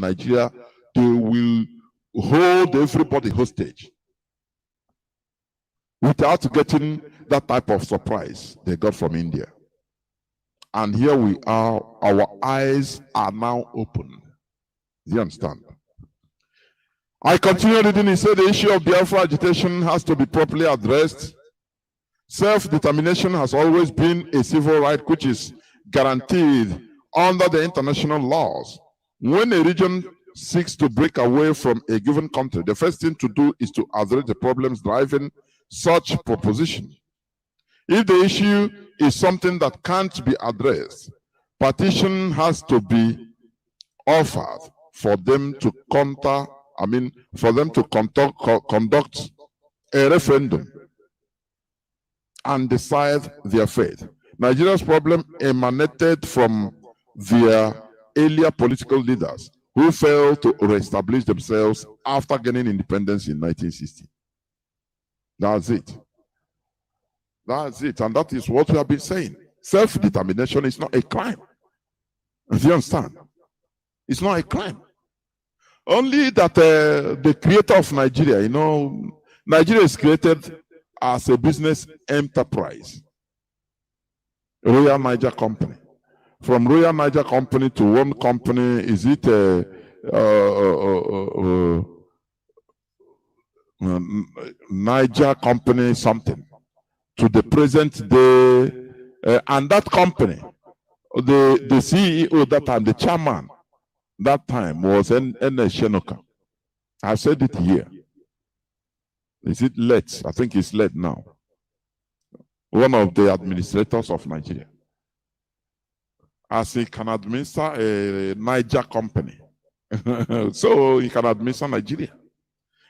Nigeria, they will hold everybody hostage without getting that type of surprise they got from India. And here we are, our eyes are now open. Do you understand? I continue reading. He said the issue of Biafra agitation has to be properly addressed. Self-determination has always been a civil right which is guaranteed under the international laws. When a region seeks to break away from a given country, the first thing to do is to address the problems driving such proposition. If the issue is something that can't be addressed, petition has to be offered for them to conduct a referendum and decide their fate. Nigeria's problem emanated from their earlier political leaders who failed to reestablish themselves after gaining independence in 1960. That's it. That's it. And that is what we have been saying. Self-determination is not a crime. Do you understand? It's not a crime. Only that the creator of Nigeria, you know, Nigeria is created as a business enterprise. Royal Niger Company. From Royal Niger Company to one company, is it Niger Company something, to the present day, and that company, the CEO that time, the chairman that time was Shenoka. I said it here. Is it late? I think it's late now. One of the administrators of Nigeria. As he can administer a Niger company. So he can administer Nigeria.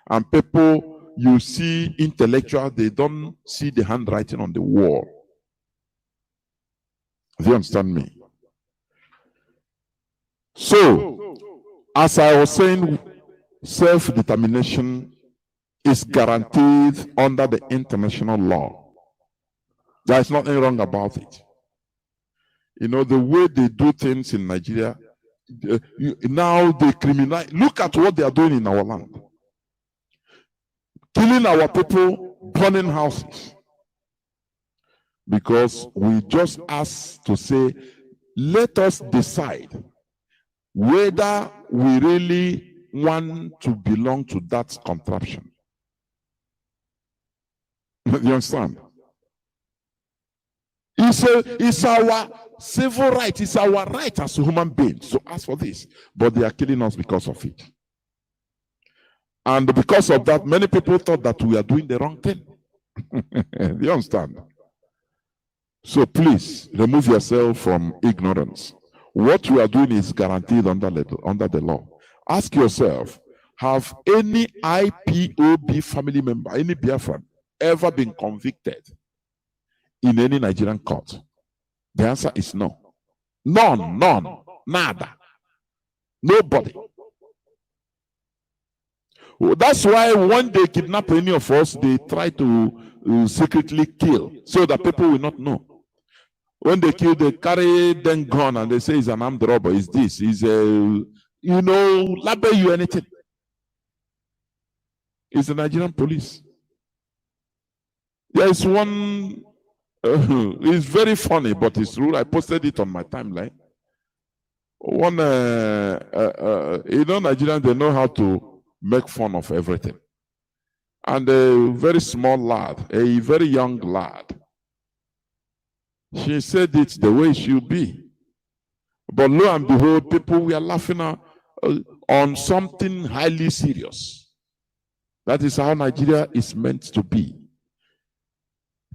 And people, you see intellectuals, they don't see the handwriting on the wall. Do you understand me? So, as I was saying, self-determination is guaranteed under the international law. There is nothing wrong about it. You know, the way they do things in Nigeria, now they criminalize. Look at what they are doing in our land. Killing our people, burning houses. Because we just ask to say, let us decide whether we really want to belong to that contraption. You understand? It's our civil right, it's our right as human beings to ask for this. But they are killing us because of it. And because of that, many people thought that we are doing the wrong thing. You understand? So please, remove yourself from ignorance. What you are doing is guaranteed under the law. Ask yourself, have any IPOB family member, any Biafran, ever been convicted in any Nigerian court? The answer is no. None, nada. Nobody. That's why when they kidnap any of us, they try to secretly kill so that people will not know. When they kill, they carry them gun and they say it's an armed robber. Is this? Is you know, label you anything. It's the Nigerian police. There is one. It's very funny, but it's true. I posted it on my timeline. One, you know, Nigerians, they know how to make fun of everything. And a very small lad, a very young lad, she said it's the way it should be. But lo and behold, people were laughing on something highly serious. That is how Nigeria is meant to be.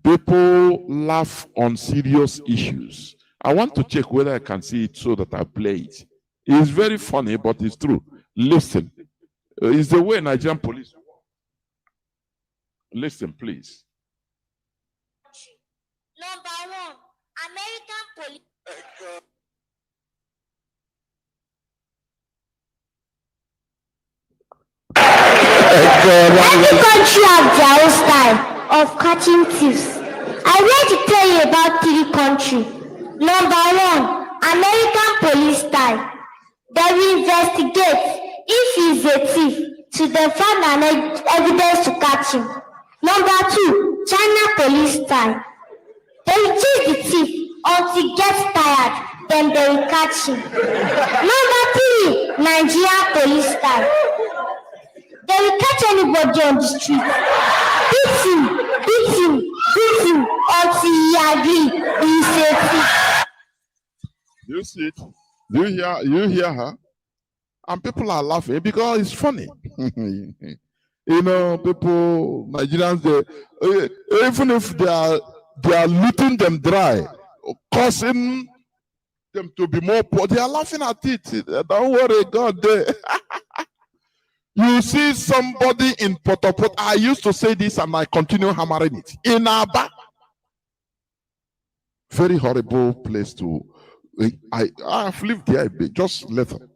People laugh on serious issues. I want to check whether I can see it so that I play it. It's very funny, but it's true. Listen. It's the way Nigerian police work. Listen, please. Number one, American police. Every country has their own style of catching thieves. I want to tell you about 3 countries. Number one, American police style. They will investigate if he's a thief to then find an evidence to catch him. Number 2, China police style. They will chase the thief until he gets tired, then they will catch him. Number 3, Nigeria police style. They will catch anybody on the street, beat him until he agrees he is a thief. You see it? You hear her? And people are laughing because it's funny. You know, people, Nigerians, they, even if they are looting them dry, causing them to be more poor, they are laughing at it. Don't worry, God. You see somebody in Potopot. I used to say this and I continue hammering it. In Aba, very horrible place to. I've lived there just later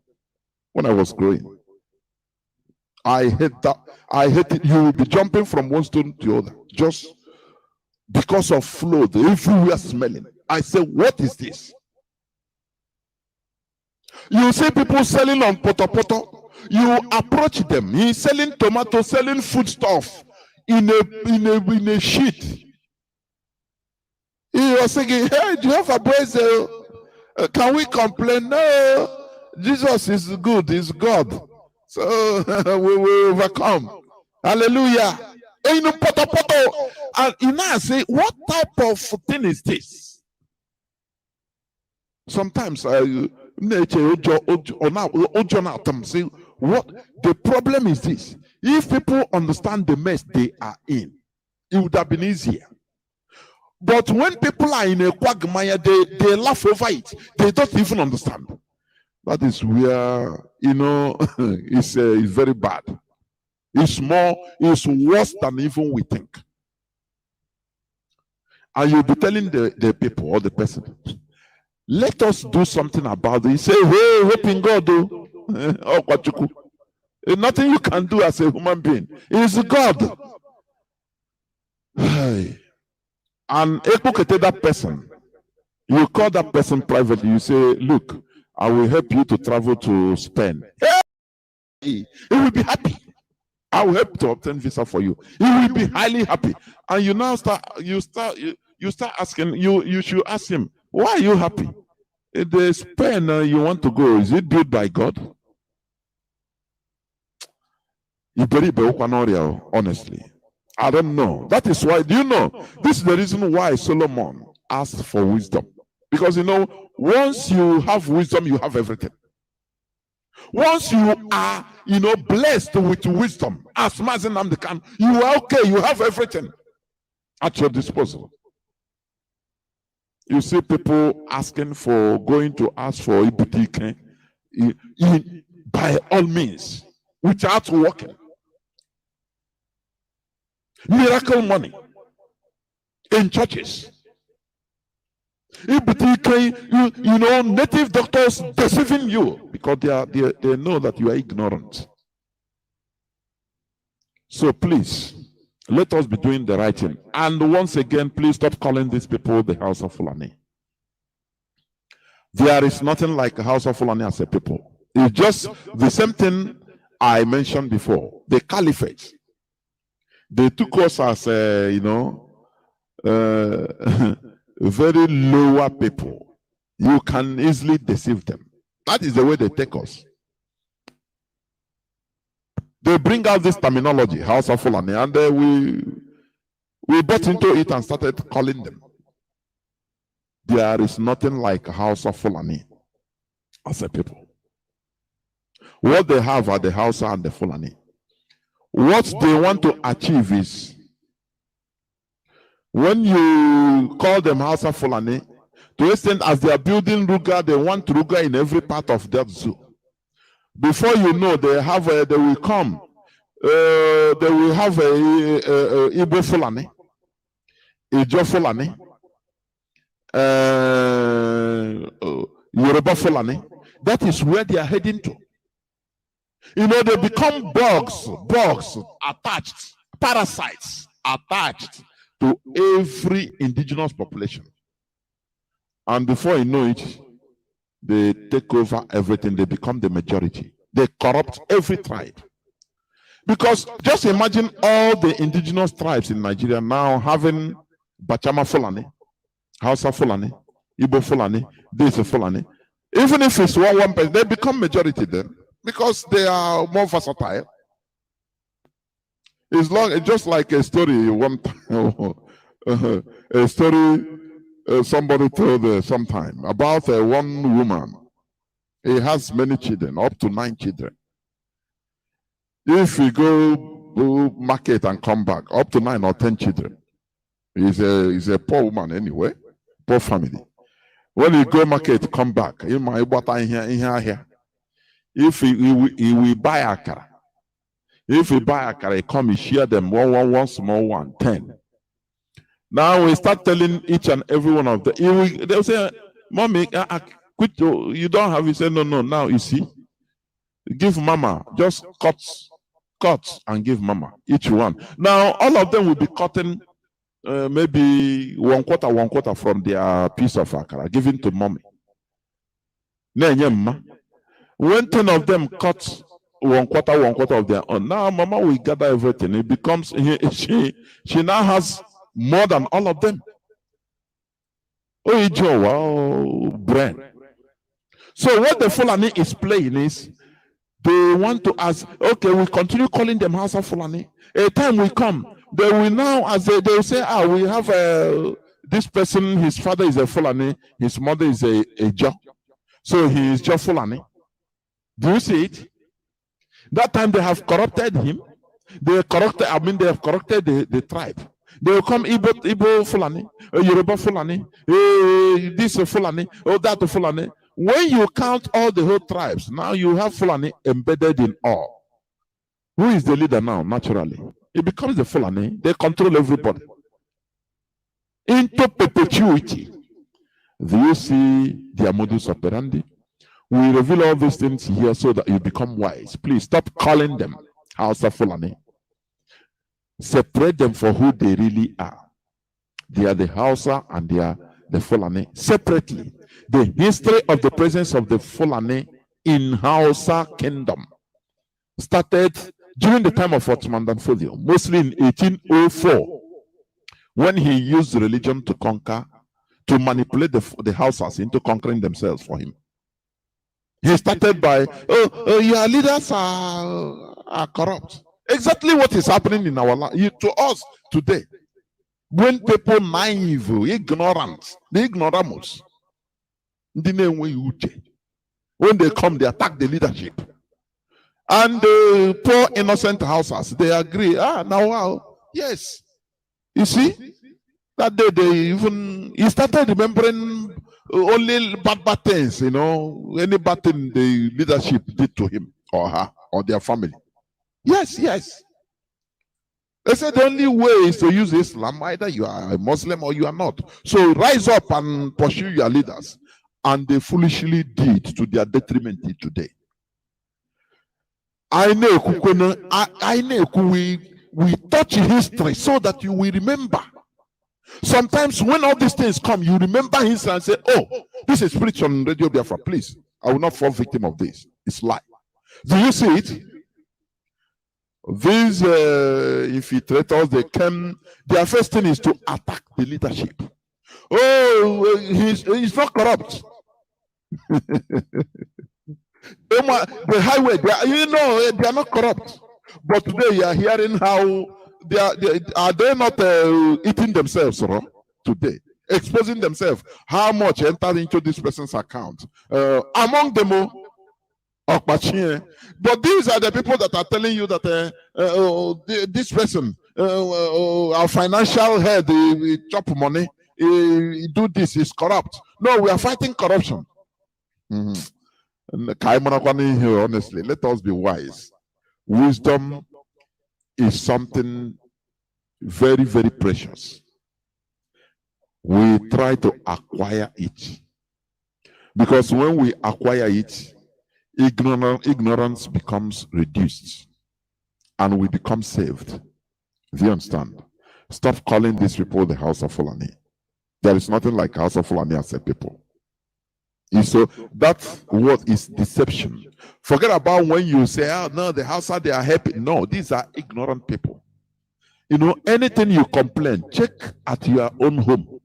when I was growing. I hate that. I hate it. You will be jumping from one stone to the other just because of flood everywhere smelling. I say, what is this? You see people selling on Poto. You approach them. He's selling tomatoes, selling foodstuff in a sheet. He was saying, hey, Jehovah Brazil, can we complain? No, Jesus is good, he's God. So we will overcome. Hallelujah. And you now say, what type of thing is this? Sometimes say, what the problem is this. If people understand the mess they are in, it would have been easier. But when people are in a quagmire, they laugh over it. They don't even understand. That is where, you know, it's very bad. It's worse than even we think. And you'll be telling the people or the person, let us do something about it. You say, hey, hope in God, though. Oh, Kwachuku. Nothing you can do as a human being. It's God. And that person, you call that person privately, you say, look, I will help you to travel to Spain. Hey! He will be happy. I will help to obtain visa for you. He will be highly happy. And you now start asking, you should ask him, why are you happy? The Spain you want to go, is it built by God? Honestly. I don't know. That is why, do you know? This is the reason why Solomon asked for wisdom. Because, you know, once you have wisdom, you have everything. Once you are, you know, blessed with wisdom, as Mazi JOHNATHAN, you are okay. You have everything at your disposal. You see people asking for, going to ask for Impunity by all means, without working. Miracle money in churches. You know, native doctors deceiving you because they know that you are ignorant. So please, let us be doing the right thing. And once again, please stop calling these people the House of Fulani. There is nothing like a House of Fulani as a people. It's just the same thing I mentioned before, the caliphate. They took us as, you know, very lower people. You can easily deceive them. That is the way they take us. They bring out this terminology, House of Fulani, and we bought into it and started calling them. There is nothing like a House of Fulani as a people. What they have are the Hausa and the Fulani. What they want to achieve is, when you call them Hausa Fulani, to the extent as they are building Ruga, they want Ruga in every part of that zoo. Before you know, they will come. They will have a Igbo Fulani, Ijo Fulani, Yoruba Fulani. That is where they are heading to. You know, they become bugs attached, parasites attached to every indigenous population. And before you know it, they take over everything. They become the majority. They corrupt every tribe. Because just imagine all the indigenous tribes in Nigeria now having Bachama Fulani, Hausa Fulani, Igbo Fulani, this Fulani. Even if it's one person, they become majority then because they are more versatile. It's just like a story one time, a story somebody told sometime about one woman. He has many children, up to 9 children. If we go market and come back, up to 9 or 10 children, he's a poor woman anyway, poor family. When you go market, come back. If he will buy akara, if he buy akara, he come, he share them one small one, 10. Now we start telling each and every one of them. They'll say, "Mommy, you don't have." He say, "No. Now you see, give mama, just cut and give mama each one." Now all of them will be cutting. Maybe one quarter from their piece of akara, given to mommy. When 10 of them cut one quarter of their own, now mama will gather everything. It becomes she now has more than all of them. Oh, brain. So what the Fulani is playing is they want to ask, okay, we continue calling them Hausa Fulani. A time will come. They will now, as they will say, we have this person, his father is a Fulani, his mother is a Jo. So he is just Fulani. Do you see it? That time they have corrupted him. They have corrupted the tribe. They will come Igbo Fulani, Yoruba Fulani, this Fulani, that Fulani. When you count all the whole tribes, now you have Fulani embedded in all. Who is the leader now, naturally? It becomes the Fulani. They control everybody. Into perpetuity. Do you see their modus operandi? We reveal all these things here so that you become wise. Please stop calling them Hausa Fulani. Separate them for who they really are. They are the Hausa and they are the Fulani separately. The history of the presence of the Fulani in Hausa Kingdom started during the time of Ottoman Danfodio, mostly in 1804, when he used religion to conquer, to manipulate the Hausas into conquering themselves for him. He started by, your leaders are corrupt. Exactly what is happening in our life, to us today. When people naive, ignorant, the ignoramus, when they come, they attack the leadership. And the poor innocent houses, they agree. Now, wow, yes. You see, that day he started remembering only bad things, any bad thing the leadership did to him or her or their family. Yes. They said the only way is to use Islam. Either you are a Muslim or you are not. So rise up and pursue your leaders. And they foolishly did to their detriment today. I know we touch history so that you will remember. Sometimes when all these things come, you remember history and say, "Oh, this is preached on Radio Biafra. Please, I will not fall victim of this. It's lie." Do you see it? These infiltrators, they came, their first thing is to attack the leadership. Oh, he's not corrupt. The highway, they are not corrupt. But today you are hearing how they not eating themselves, today, exposing themselves, how much entered into this person's account. Among them, but these are the people that are telling you that this person, our financial head, he chop money, he do this, is corrupt. No, we are fighting corruption. Honestly, let us be wise. Wisdom is something very, very precious. We try to acquire it. Because when we acquire it, ignorance becomes reduced and we become saved. Do you understand? Stop calling these people the House of Fulani. There is nothing like House of Fulani as a people. So that's what is deception. Forget about when you say, oh no, the Hausa, they are happy. No, these are ignorant people. Anything you complain, check at your own home.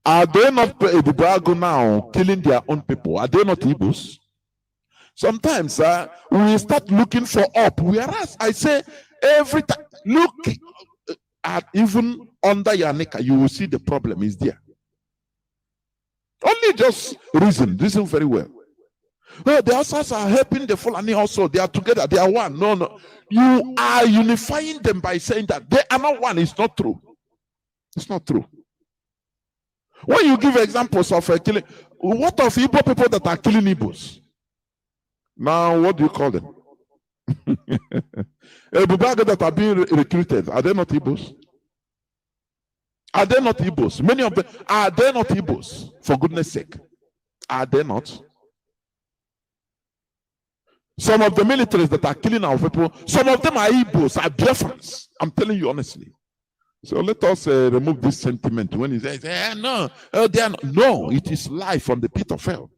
Are they not Ibubago now killing their own people? Are they not Igbos? Sometimes we start looking for up. Whereas I say every time, look at even under your neck, you will see the problem is there. Only just reason very well. No, the Hausas are helping the Fulani also. They are together. They are one. No. You are unifying them by saying that they are not one. It's not true. It's not true. When you give examples of killing, what of Igbo people that are killing Igbos? Now, what do you call them? Bubaga that are being recruited, are they not Igbos? Are they not Igbos? Many of them, are they not Igbos? For goodness sake. Are they not? Some of the militaries that are killing our people, some of them are Igbos, are Biafrans. I'm telling you honestly. So let us remove this sentiment when he says, no, they are not. No, it is life from the pit of hell.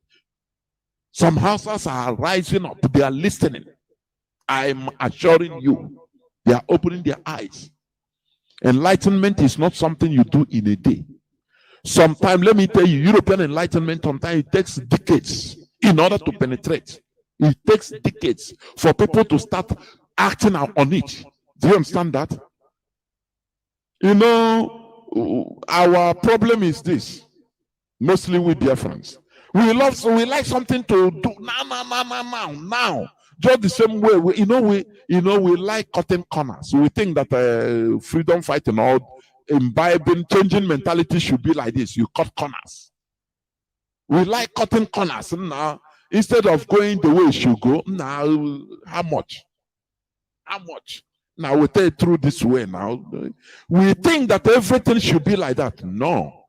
Some houses are rising up, they are listening. I'm assuring you, they are opening their eyes. Enlightenment is not something you do in a day. Sometimes, let me tell you, European enlightenment, sometimes it takes decades in order to penetrate. It takes decades for people to start acting out on it. Do you understand that? Our problem is this, mostly with Biafrans. We like something to do now. Just the same way we like cutting corners. We think that freedom fighting or imbibing, changing mentality should be like this. You cut corners. We like cutting corners now instead of going the way it should go. Now, how much? Now we take it through this way. Now we think that everything should be like that. No.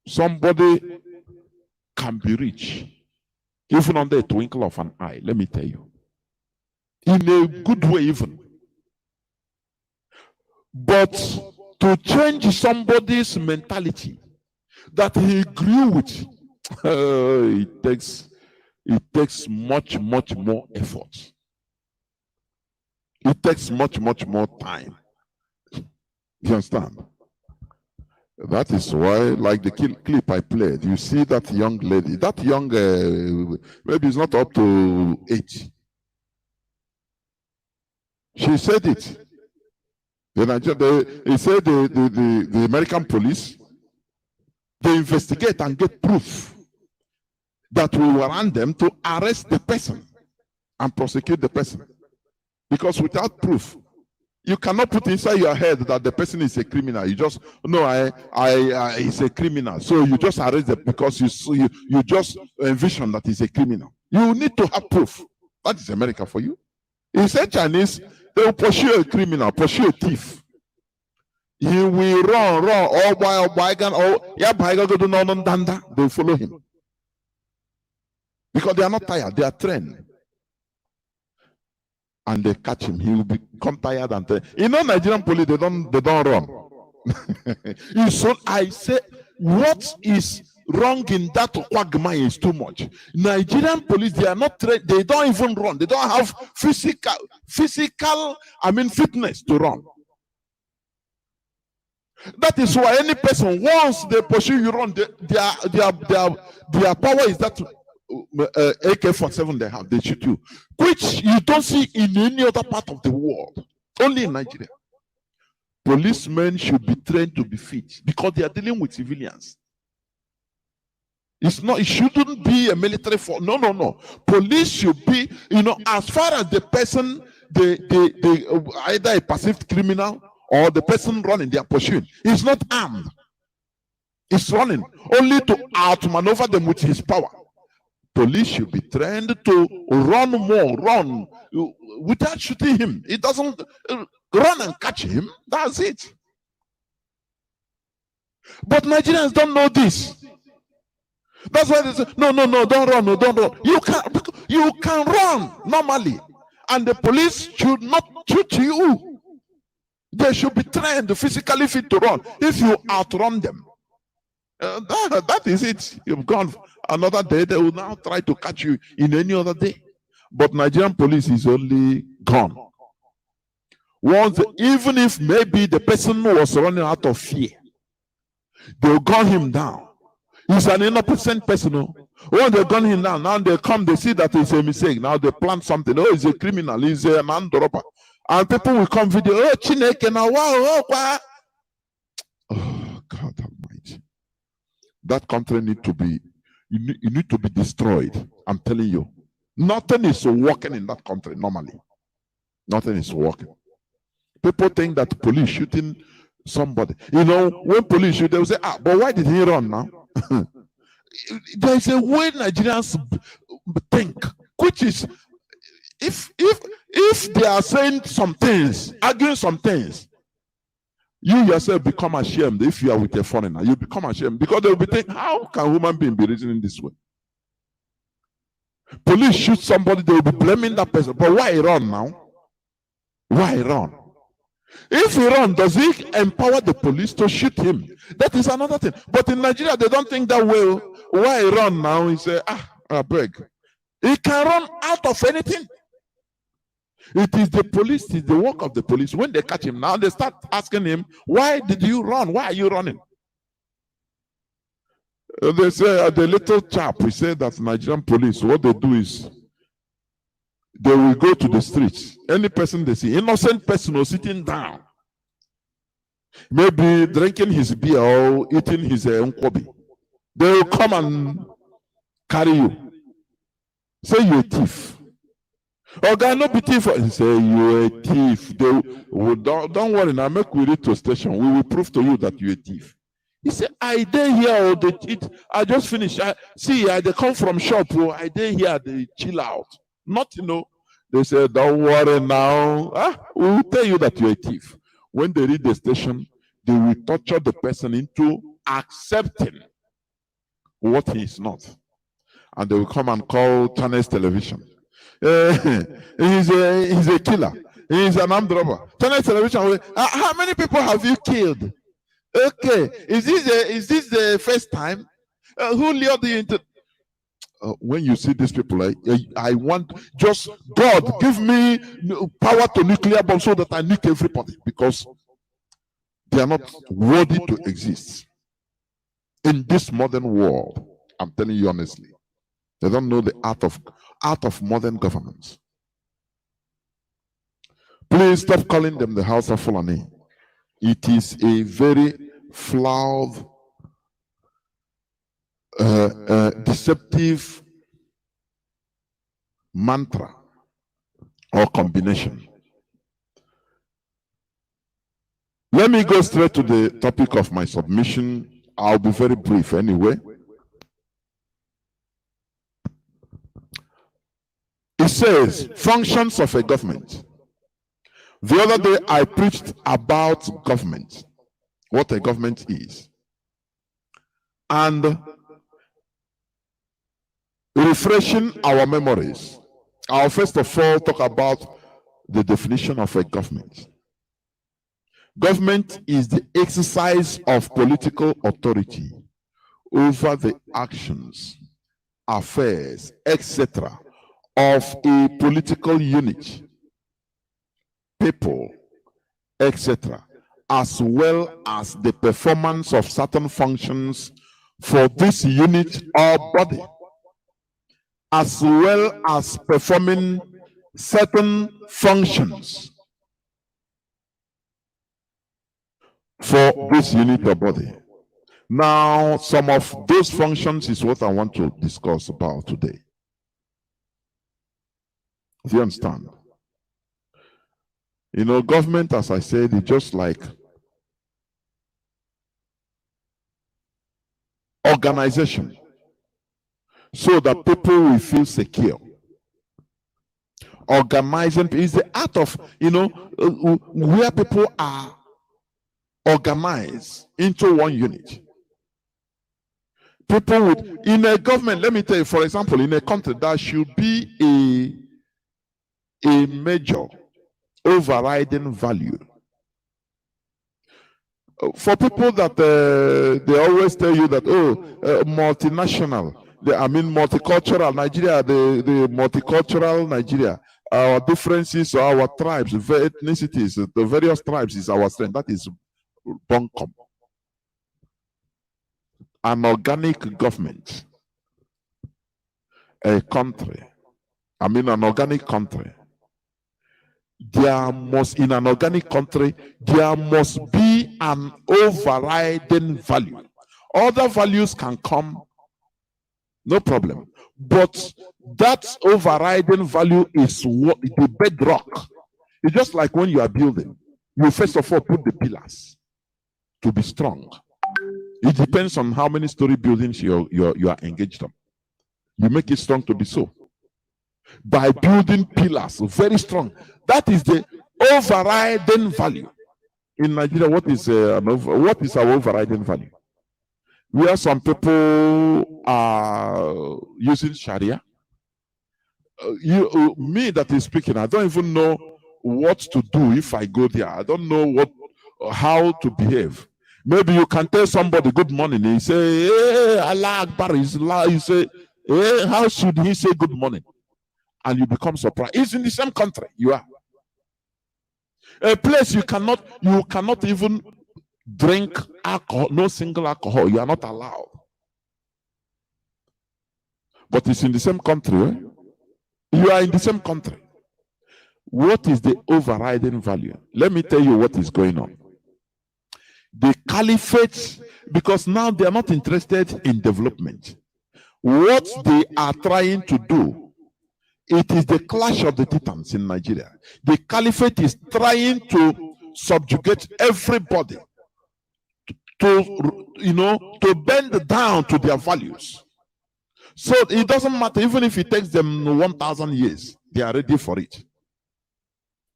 Somebody can be rich, even under a twinkle of an eye, let me tell you. In a good way, even. But to change somebody's mentality that he grew with, it takes much more effort. It takes much more time. You understand? That is why, like the clip I played, you see that young lady, that young, maybe it's not up to 8. She said it. He said the American police, they investigate and get proof that will warrant them to arrest the person and prosecute the person. Because without proof, you cannot put inside your head that the person is a criminal. You just he's a criminal. So you just arrest them because you just envision that he's a criminal. You need to have proof. That is America for you. In say Chinese, they will pursue a criminal, pursue a thief. He will run, all by they will follow him. Because they are not tired, they are trained. And they catch him, he will become tired and tired. Nigerian police, they don't run. So I say, what is wrong in that quagmire is too much. Nigerian police, they are not trained, they don't even run, they don't have physical, fitness to run. That is why any person, once they pursue you run, their power is that AK-47 they have, they shoot you, which you don't see in any other part of the world, only in Nigeria. Policemen should be trained to be fit because they are dealing with civilians. It shouldn't be a military force. No. Police should be, as far as the person, they either a perceived criminal or the person running, they are pursuing. He's not armed. He's running only to outmaneuver them with his power. Police should be trained to run without shooting him. It doesn't run and catch him. That's it. But Nigerians don't know this. That's why they say, no, don't run. You can run normally, and the police should not shoot you. They should be trained, physically fit to run. If you outrun them, that is it. You've gone another day. They will now try to catch you in any other day. But Nigerian police is only gone. Once, even if maybe the person was running out of fear, they'll gun him down. He's an innocent person. When they gun him down, now they come, they see that it's a mistake. Now they plan something. Oh, he's a criminal, he's a man robber. And people will come video, oh, Chineke, now wow, oh, God Almighty. That country need to be, you need to be destroyed. I'm telling you. Nothing is working in that country normally. Nothing is working. People think that police shooting somebody. You know, when police shoot, they will say, ah, but why did he run now? There is a way Nigerians think, which is, if they are saying some things, arguing some things, you yourself become ashamed. If you are with a foreigner, you become ashamed because they will be thinking, how can human being be reasoning this way? Police shoot somebody, they will be blaming that person. But why run now? Why run? If he run, does he empower the police to shoot him? That is another thing. But in Nigeria, they don't think that way. Why run now? He say, I beg. He can run out of anything. It is the police, it is the work of the police. When they catch him now, they start asking him, why did you run? Why are you running? They say, the little chap, he said that Nigerian police, what they do is, they will go to the streets. Any person they see, innocent person or sitting down, maybe drinking his beer or eating his nkwobi, they will come and carry you. Say you're a thief. Oh, God, no be thief. He say you're a thief. They will, don't worry, now make we reach to station. We will prove to you that you're a thief. He said, I dare here, I just finished. They come from shop, I dare here, they chill out. Not, they say, don't worry now. We will tell you that you're a thief. When they reach the station, they will torture the person into accepting what he is not. And they will come and call Chinese television. He's a killer. He's an armed robber. Chinese television, how many people have you killed? Okay, is this the first time? Who lured you into? When you see these people, I want just God give me power to nuclear bomb so that I nuke everybody because they are not worthy to exist in this modern world. I'm telling you honestly, they don't know the art of modern governance. Please stop calling them the House of Fulani. It is a very flawed, deceptive mantra or combination. Let me go straight to the topic of my submission. I'll be very brief anyway. It says, functions of a government. The other day I preached about government, what a government is. And refreshing our memories, I'll first of all talk about the definition of a government. Government is the exercise of political authority over the actions, affairs, etc. of a political unit, people, etc., as well as the performance of certain functions for this unit or body, as well as performing certain functions for this unit or body. Now, some of those functions is what I want to discuss about today. Do you understand? Government, as I said, is just like organization so that people will feel secure. Organizing is the art of, where people are organized into one unit. People would, in a government, let me tell you, for example, in a country, there should be a major overriding value For people that they always tell you that, multinational, I mean multicultural Nigeria, the multicultural Nigeria, our differences, our tribes, ethnicities, the various tribes is our strength. That is bunkum. An organic government, a country, I mean an organic country, there must, in an organic country, there must be an overriding value. Other values can come, no problem. But that overriding value is what the bedrock. It's just like when you are building, you first of all put the pillars to be strong. It depends on how many story buildings you are engaged on. You make it strong to be so. By building pillars very strong. That is the overriding value. In Nigeria, what is our overriding value? Where some people are using Sharia. Me that is speaking, I don't even know what to do if I go there. I don't know how to behave. Maybe you can tell somebody good morning. He say, hey, Allah Akbar is Allah. You say, hey, how should he say good morning? And you become surprised. It's in the same country you are. A place you cannot even drink alcohol, no single alcohol. You are not allowed. But it's in the same country. Eh? You are in the same country. What is the overriding value? Let me tell you what is going on. The caliphate, because now they are not interested in development. What they are trying to do, it is the clash of the titans in Nigeria. The caliphate is trying to subjugate everybody to bend down to their values. So it doesn't matter, even if it takes them 1,000 years, they are ready for it.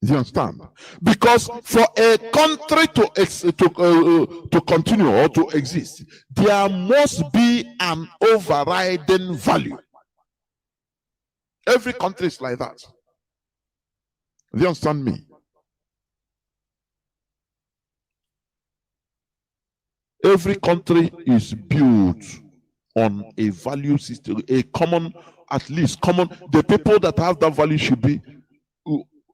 Do you understand? Because for a country to continue or to exist, there must be an overriding value. Every country is like that. Do you understand me? Every country is built on a value system, a common, at least common. The people that have that value should be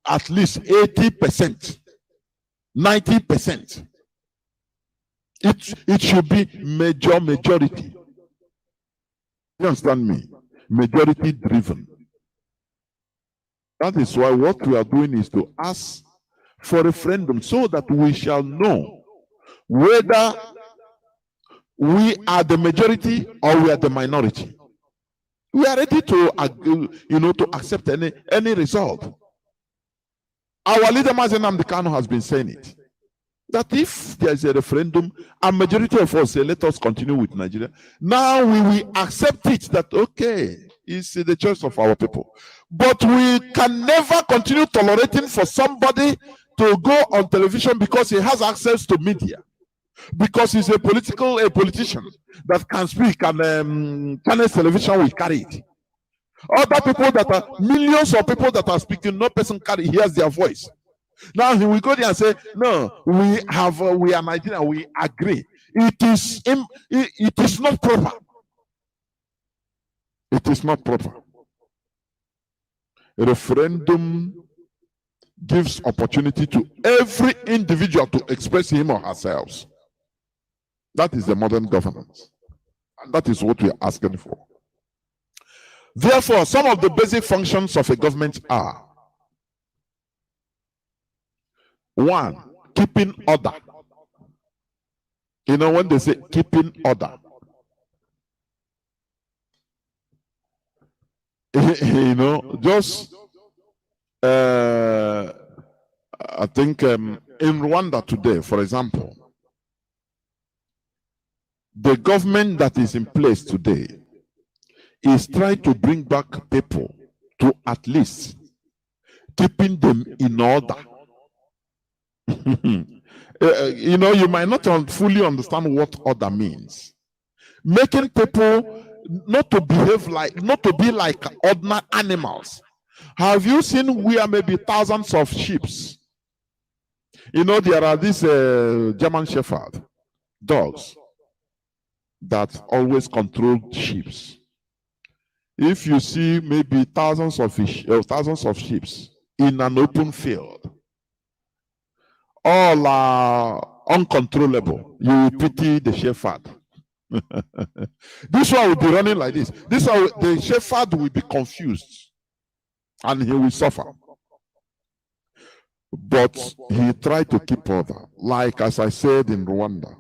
at least 80%, 90%. It should be majority. You understand me? Majority driven. That is why what we are doing is to ask for a referendum so that we shall know whether we are the majority or we are the minority. We are ready to, to accept any result. Our leader Mazi Kanu has been saying it, that if there is a referendum, a majority of us say, let us continue with Nigeria. Now we will accept it that, okay, it's the choice of our people. But we can never continue tolerating for somebody to go on television because he has access to media, because he's a politician that can speak, and Channel television will carry it. Other people that are millions of people that are speaking, no person hears their voice. Now he will go there and say, no, we are Nigerian, we agree. It is not proper. It is not proper. A referendum gives opportunity to every individual to express him or herself. That is the modern governance. And that is what we are asking for. Therefore, some of the basic functions of a government are: 1, keeping order. You know, when they say keeping order, just I think in Rwanda today, for example, the government that is in place today is trying to bring back people to at least keeping them in order. You might not fully understand what order means. Making people not to be like ordinary animals. Have you seen where maybe thousands of sheep, You know, there are these German Shepherd dogs that always control sheep. If you see maybe thousands of sheep in an open field, all are uncontrollable, you will pity the shepherd. This one will be running like this. This one, the shepherd will be confused and he will suffer. But he tried to keep order. Like as I said in Rwanda,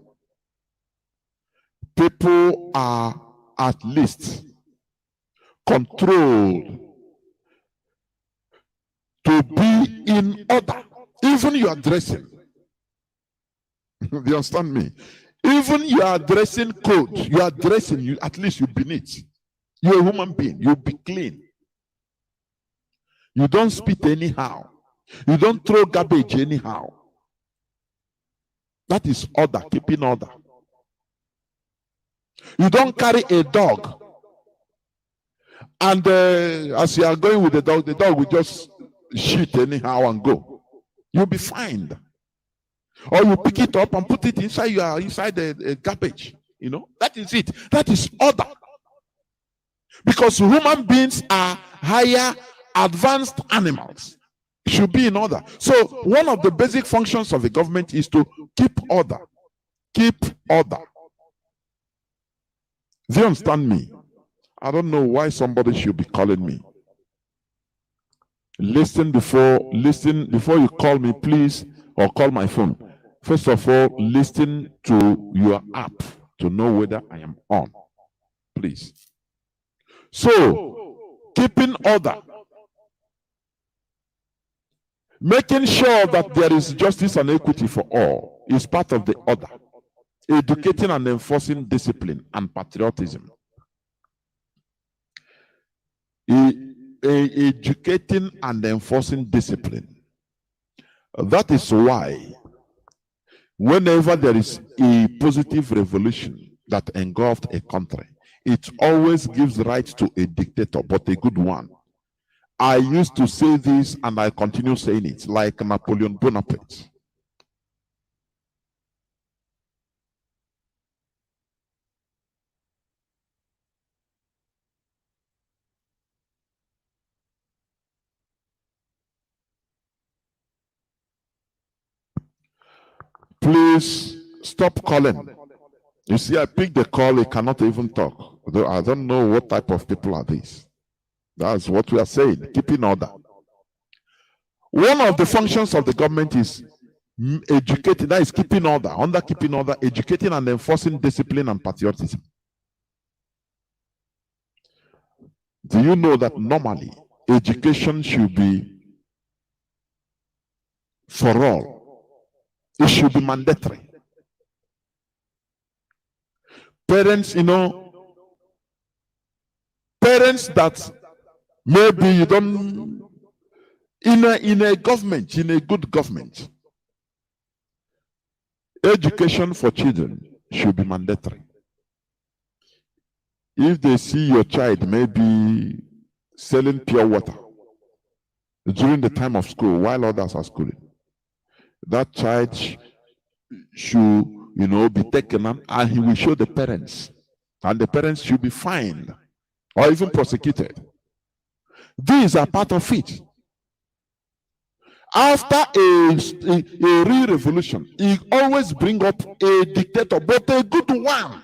people are at least controlled to be in order. Even you are dressing. Do you understand me? Even you are dressing code, you are dressing, you at least you be neat. You're a human being, you'll be clean. You don't spit anyhow. You don't throw garbage anyhow. That is order, keeping order. You don't carry a dog. And as you are going with the dog will just shit anyhow and go. You'll be fined. Or you pick it up and put it inside the garbage. You know, that is it. That is order. Because human beings are higher, advanced animals. Should be in order. So one of the basic functions of the government is to keep order. Keep order. Do you understand me? I don't know why somebody should be calling me. Listen before you call me, please, or call my phone. First of all, listen to your app to know whether I am on. Please. So, keeping order. Making sure that there is justice and equity for all is part of the order. Educating and enforcing discipline and patriotism. Educating and enforcing discipline. That is why whenever there is a positive revolution that engulfed a country, it always gives right to a dictator, but a good one. I used to say this and I continue saying it, like Napoleon Bonaparte. Please stop calling. You see, I picked the call, he cannot even talk. I don't know what type of people are these. That's what we are saying, keeping order. One of the functions of the government is educating, that is keeping order. Under keeping order, educating and enforcing discipline and patriotism. Do you know that normally education should be for all? It should be mandatory. Parents, you know, parents that maybe you don't, in a government, in a good government, education for children should be mandatory. If they see your child maybe selling pure water during the time of school while others are schooling, that child should, you know, be taken and he will show the parents, and the parents should be fined or even prosecuted. These are part of it. After a real revolution, he always bring up a dictator, but a good one.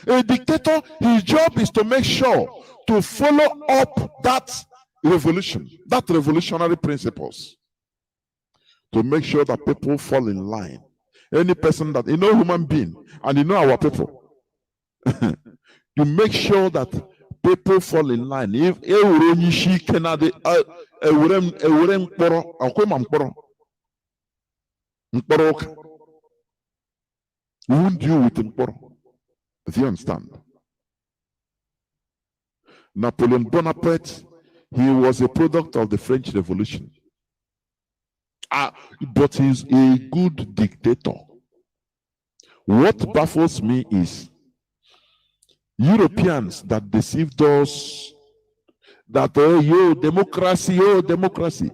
A dictator, his job is to make sure to follow up that revolution, that revolutionary principles, to make sure that people fall in line. Any person that, you know, human being, and you know our people, you make sure that people fall in line. If we won't deal with Mporo. Do you understand? Napoleon Bonaparte, he was a product of the French Revolution. But he's a good dictator. What baffles me is Europeans that deceived us, that democracy, democracy.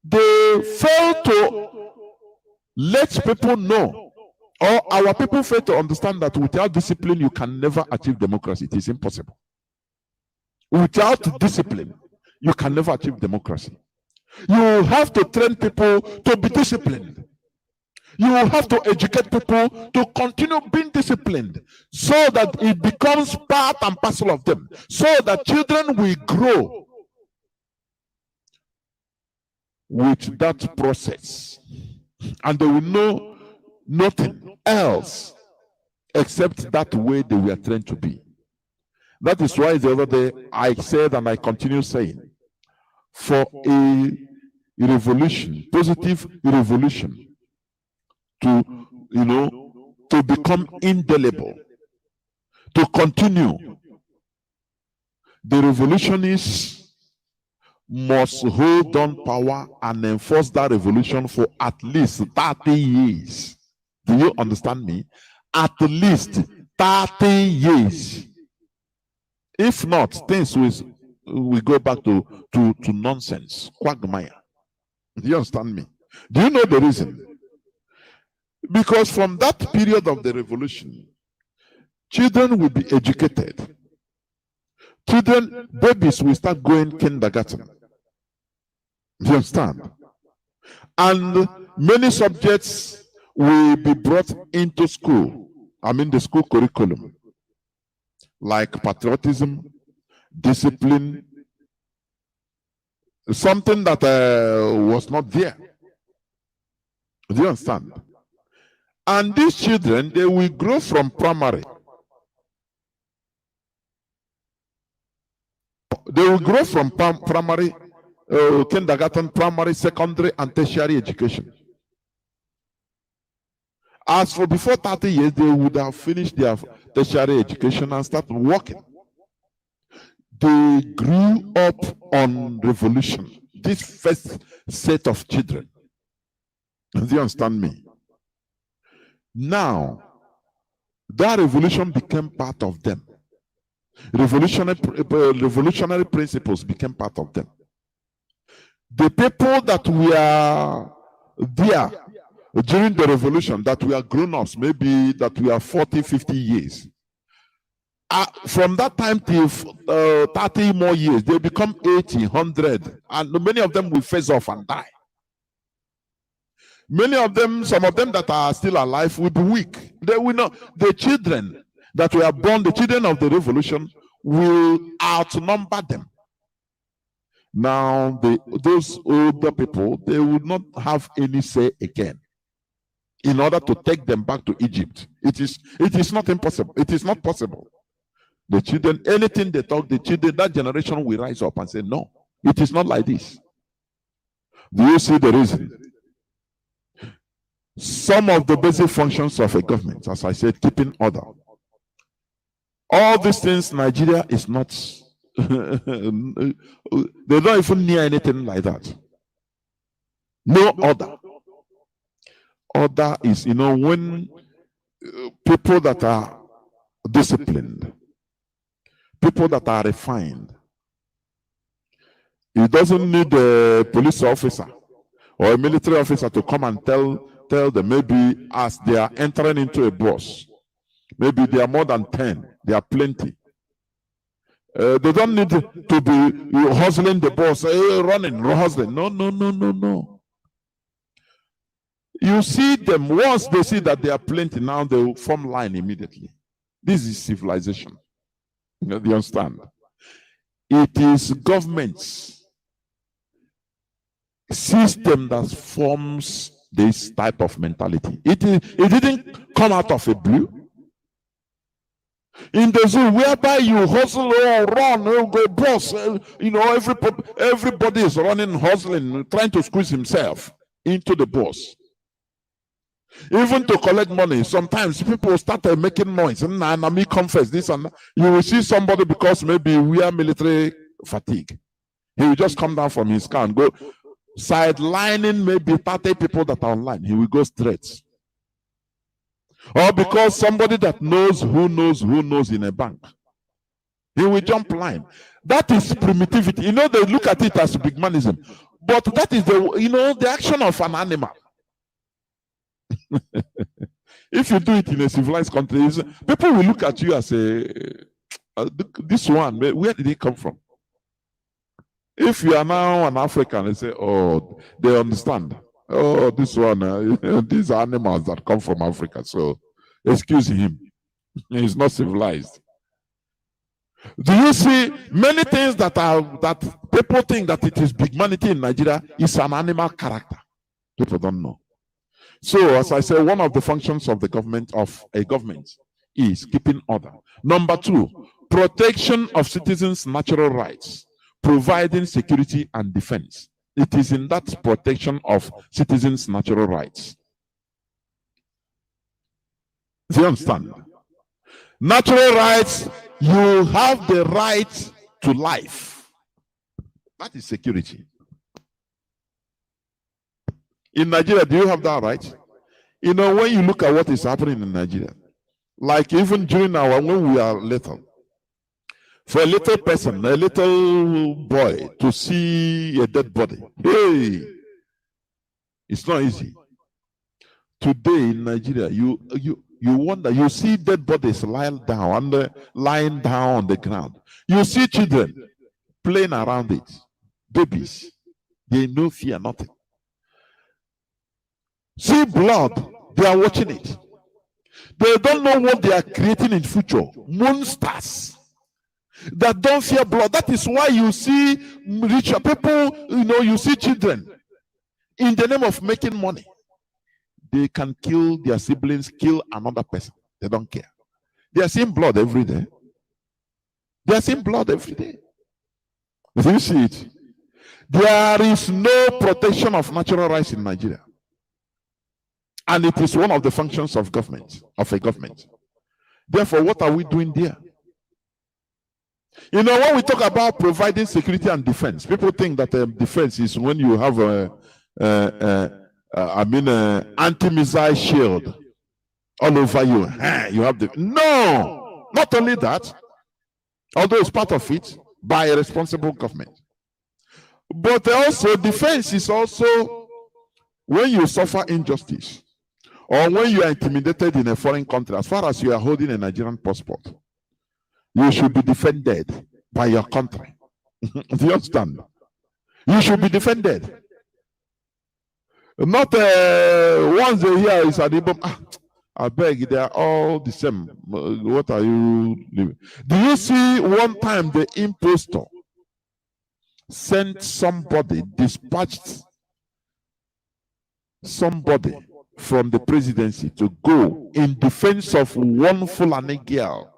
They failed to Let people know, or our people fail to understand that without discipline, you can never achieve democracy. It is impossible. Without discipline, you can never achieve democracy. You have to train people to be disciplined. You have to educate people to continue being disciplined so that it becomes part and parcel of them, so that children will grow with that process and they will know nothing else except that way they were trained to be. That is why the other day I said, and I continue saying, for a revolution, positive revolution, to to become indelible, to continue, the revolutionists must hold on power and enforce that revolution for at least 30 years. Do you understand me? At least 30 years. If not, things will go back to nonsense, quagmire. Do you understand me? Do you know the reason? Because from that period of the revolution, children will be educated. Children, babies will start going kindergarten. Do you understand? And many subjects will be brought into school. I mean the school curriculum, like patriotism, discipline, something that was not there. Do you understand? And these children, they will grow from primary. They will grow from primary, kindergarten, primary, secondary, and tertiary education. As for before 30 years, they would have finished their tertiary education and started working. They grew up on revolution. This first set of children. Do you understand me? Now, that revolution became part of them. Revolutionary principles became part of them. The people that were there during the revolution, that were grown-ups, maybe that were 40, 50 years, from that time till 30 more years, they become 80, 100, and many of them will phase off and die. Many of them, some of them that are still alive will be weak. They will not. The children that were born, the children of the revolution, will outnumber them. Now, those older people, they will not have any say again in order to take them back to Egypt. It is not impossible. It is not possible. The children, anything they talk, the children, that generation will rise up and say, no, it is not like this. Do you see the reason? Some of the basic functions of a government, as I said, keeping order. All these things, Nigeria is not, they don't even near anything like that. No order. Order is, when people that are disciplined, people that are refined, it doesn't need a police officer or a military officer to come and tell them, maybe as they are entering into a bus, maybe they are more than 10, they are plenty. They don't need to be hustling the bus, running, hustling. No. You see them, once they see that they are plenty, now they will form line immediately. This is civilization. You understand? It is government's system that forms this type of mentality. It didn't come out of a blue. In the zoo, whereby you hustle or run or go boss, everybody is running, hustling, trying to squeeze himself into the boss. Even to collect money, sometimes people start making noise. And me confess this, and you will see somebody, because maybe we are military fatigue, he will just come down from his car and go sidelining maybe 30 people that are online. He will go straight. Or because somebody that knows who knows in a bank, he will jump line. That is primitivity. They look at it as bigmanism, but that is the action of an animal. If you do it in a civilized country, people will look at you as this one, where did he come from? If you are now an African, they say, oh, they understand. Oh, this one, these are animals that come from Africa, so excuse him. He's not civilized. Do you see many things that people think that it is bigmanity in Nigeria is an animal character? People don't know. So, as I said, one of the functions of a government is keeping order. Number two, protection of citizens' natural rights, providing security and defense. It is in that protection of citizens' natural rights. Do you understand? Natural rights, you have the right to life. That is security. In Nigeria, do you have that right? You know, when you look at what is happening in Nigeria, like even during when we are little, for a little person, a little boy to see a dead body, hey, it's not easy. Today in Nigeria, you wonder, you see dead bodies lying down on the ground. You see children playing around it, babies, they no fear nothing. See blood, they are watching it. They don't know what they are creating in future. Monsters that don't fear blood. That is why you see richer people, you see children in the name of making money. They can kill their siblings, kill another person. They don't care. They are seeing blood every day. They are seeing blood every day. Do you see it? There is no protection of natural rights in Nigeria. And it is one of the functions of a government. Therefore, what are we doing there? You know, when we talk about providing security and defense, people think that defense is when you have anti-missile shield all over you. You have no, not only that, although it's part of it by a responsible government. But also, defense is also when you suffer injustice or when you are intimidated in a foreign country, as far as you are holding a Nigerian passport, you should be defended by your country. Do you understand? You should be defended. Not once they hear is an Ipob, I beg, they are all the same. What are you living? Do you see one time the impostor sent somebody, dispatched somebody from the presidency to go in defense of one Fulani girl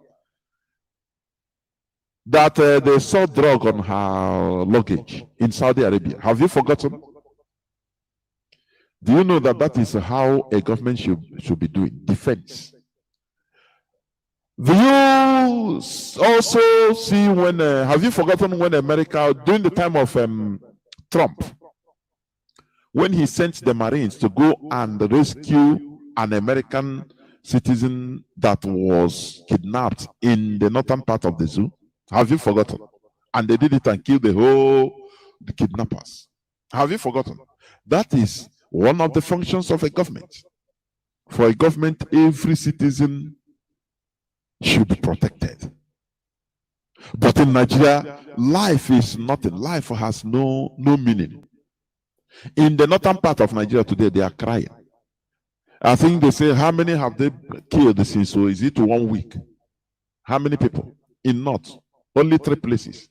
that they saw drug on her luggage in Saudi Arabia? Have you forgotten? Do you know that that is how a government should be doing? Defense. Do you also see when, have you forgotten when America, during the time of Trump, when he sent the Marines to go and rescue an American citizen that was kidnapped in the northern part of the zoo? Have you forgotten? And they did it and killed the kidnappers. Have you forgotten? That is one of the functions of a government. For a government, every citizen should be protected. But in Nigeria, life is nothing. Life has no meaning. In the northern part of Nigeria today, they are crying. I think they say, how many have they killed since? So is it 1 week? How many people? In North, only 3 places.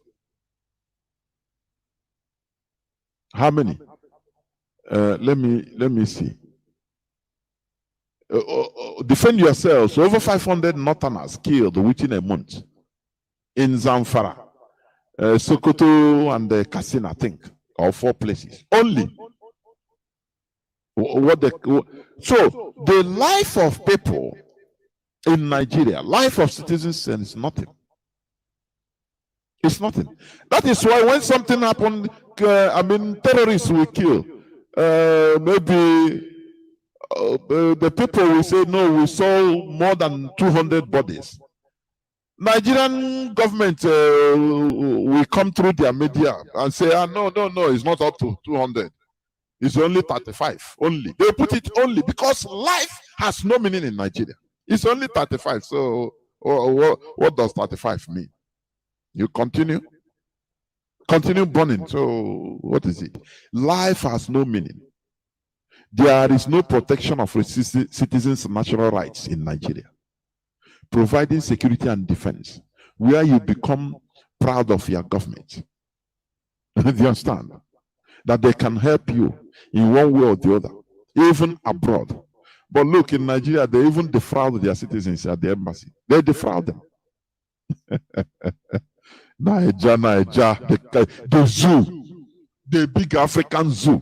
How many? Let me see. Defend yourselves. Over 500 Northerners killed within a month in Zamfara, Sokoto, and Katsina, I think, or 4 places only. So the life of people in Nigeria, life of citizens, is nothing. It's nothing. That is why when something happened, terrorists will kill. Maybe the people will say, no, we saw more than 200 bodies. Nigerian government will come through their media and say, no, it's not up to 200. It's only 35. Only. They put it only because life has no meaning in Nigeria. It's only 35. So what does 35 mean? You continue burning. So what is it? Life has no meaning. There is no protection of citizens' natural rights in Nigeria. Providing security and defense, where you become proud of your government. Do you understand? That they can help you in one way or the other, even abroad. But look, in Nigeria, they even defraud their citizens at the embassy. They defraud them. Niger, the zoo, the big African zoo,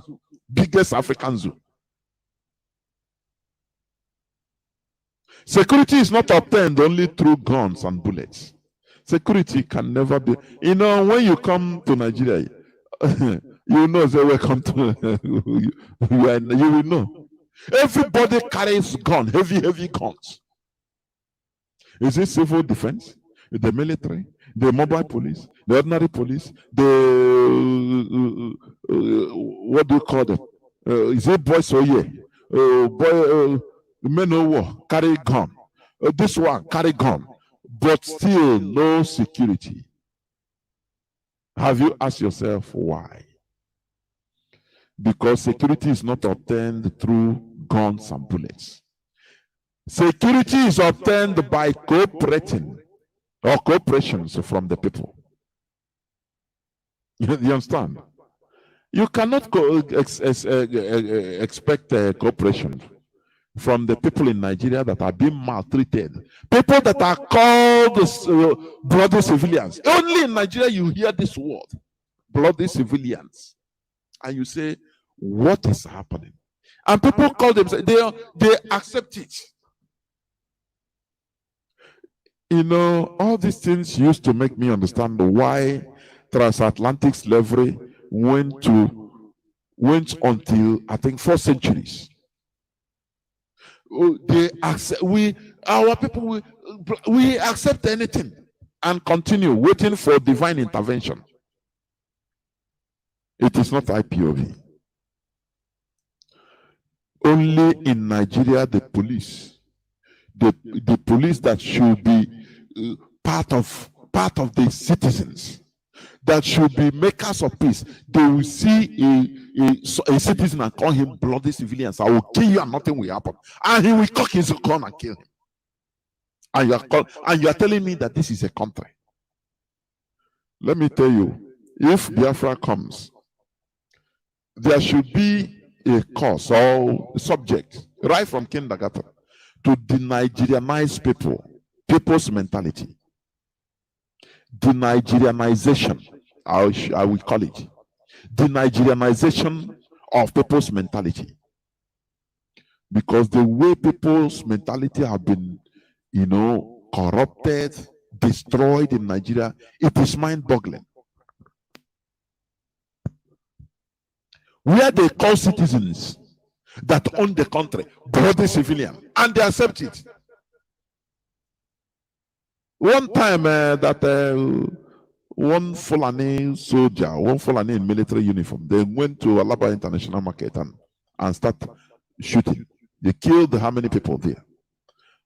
biggest African zoo. Security is not obtained only through guns and bullets. Security can never be. You know, when you come to Nigeria, you know they welcome to you will know. Everybody carries gun, heavy guns. Is it civil defense, the military, the mobile police, the ordinary police, the what do you call them? Is it boys or men of war carry gun. This one carry gun, but still no security. Have you asked yourself why? Because security is not obtained through guns and bullets. Security is obtained by cooperating or cooperations from the people. You understand? You cannot expect cooperation from the people in Nigeria that are being maltreated. People that are called bloody civilians. Only in Nigeria you hear this word, bloody civilians. And you say, what is happening? And people call them, they accept it. You know, all these things used to make me understand why transatlantic slavery went until, I think, 4 centuries. They accept, our people, we accept anything and continue waiting for divine intervention. It is not IPOB. Only in Nigeria, the police that should be part of the citizens, that should be makers of peace, they will see a citizen and call him bloody civilians. I will kill you and nothing will happen. And he will cock his gun and kill him. And you are telling me that this is a country. Let me tell you, if Biafra comes, there should be a course or subject right from kindergarten to de-Nigerianize people's mentality. De-Nigerianization, I will call it. De-Nigerianization of people's mentality. Because the way people's mentality have been, you know, corrupted, destroyed in Nigeria, it is mind-boggling. Where they call citizens that own the country bloody civilian, and they accept it. One time one Fulani soldier, one Fulani in military uniform, they went to Alaba International Market and start shooting. They killed how many people there?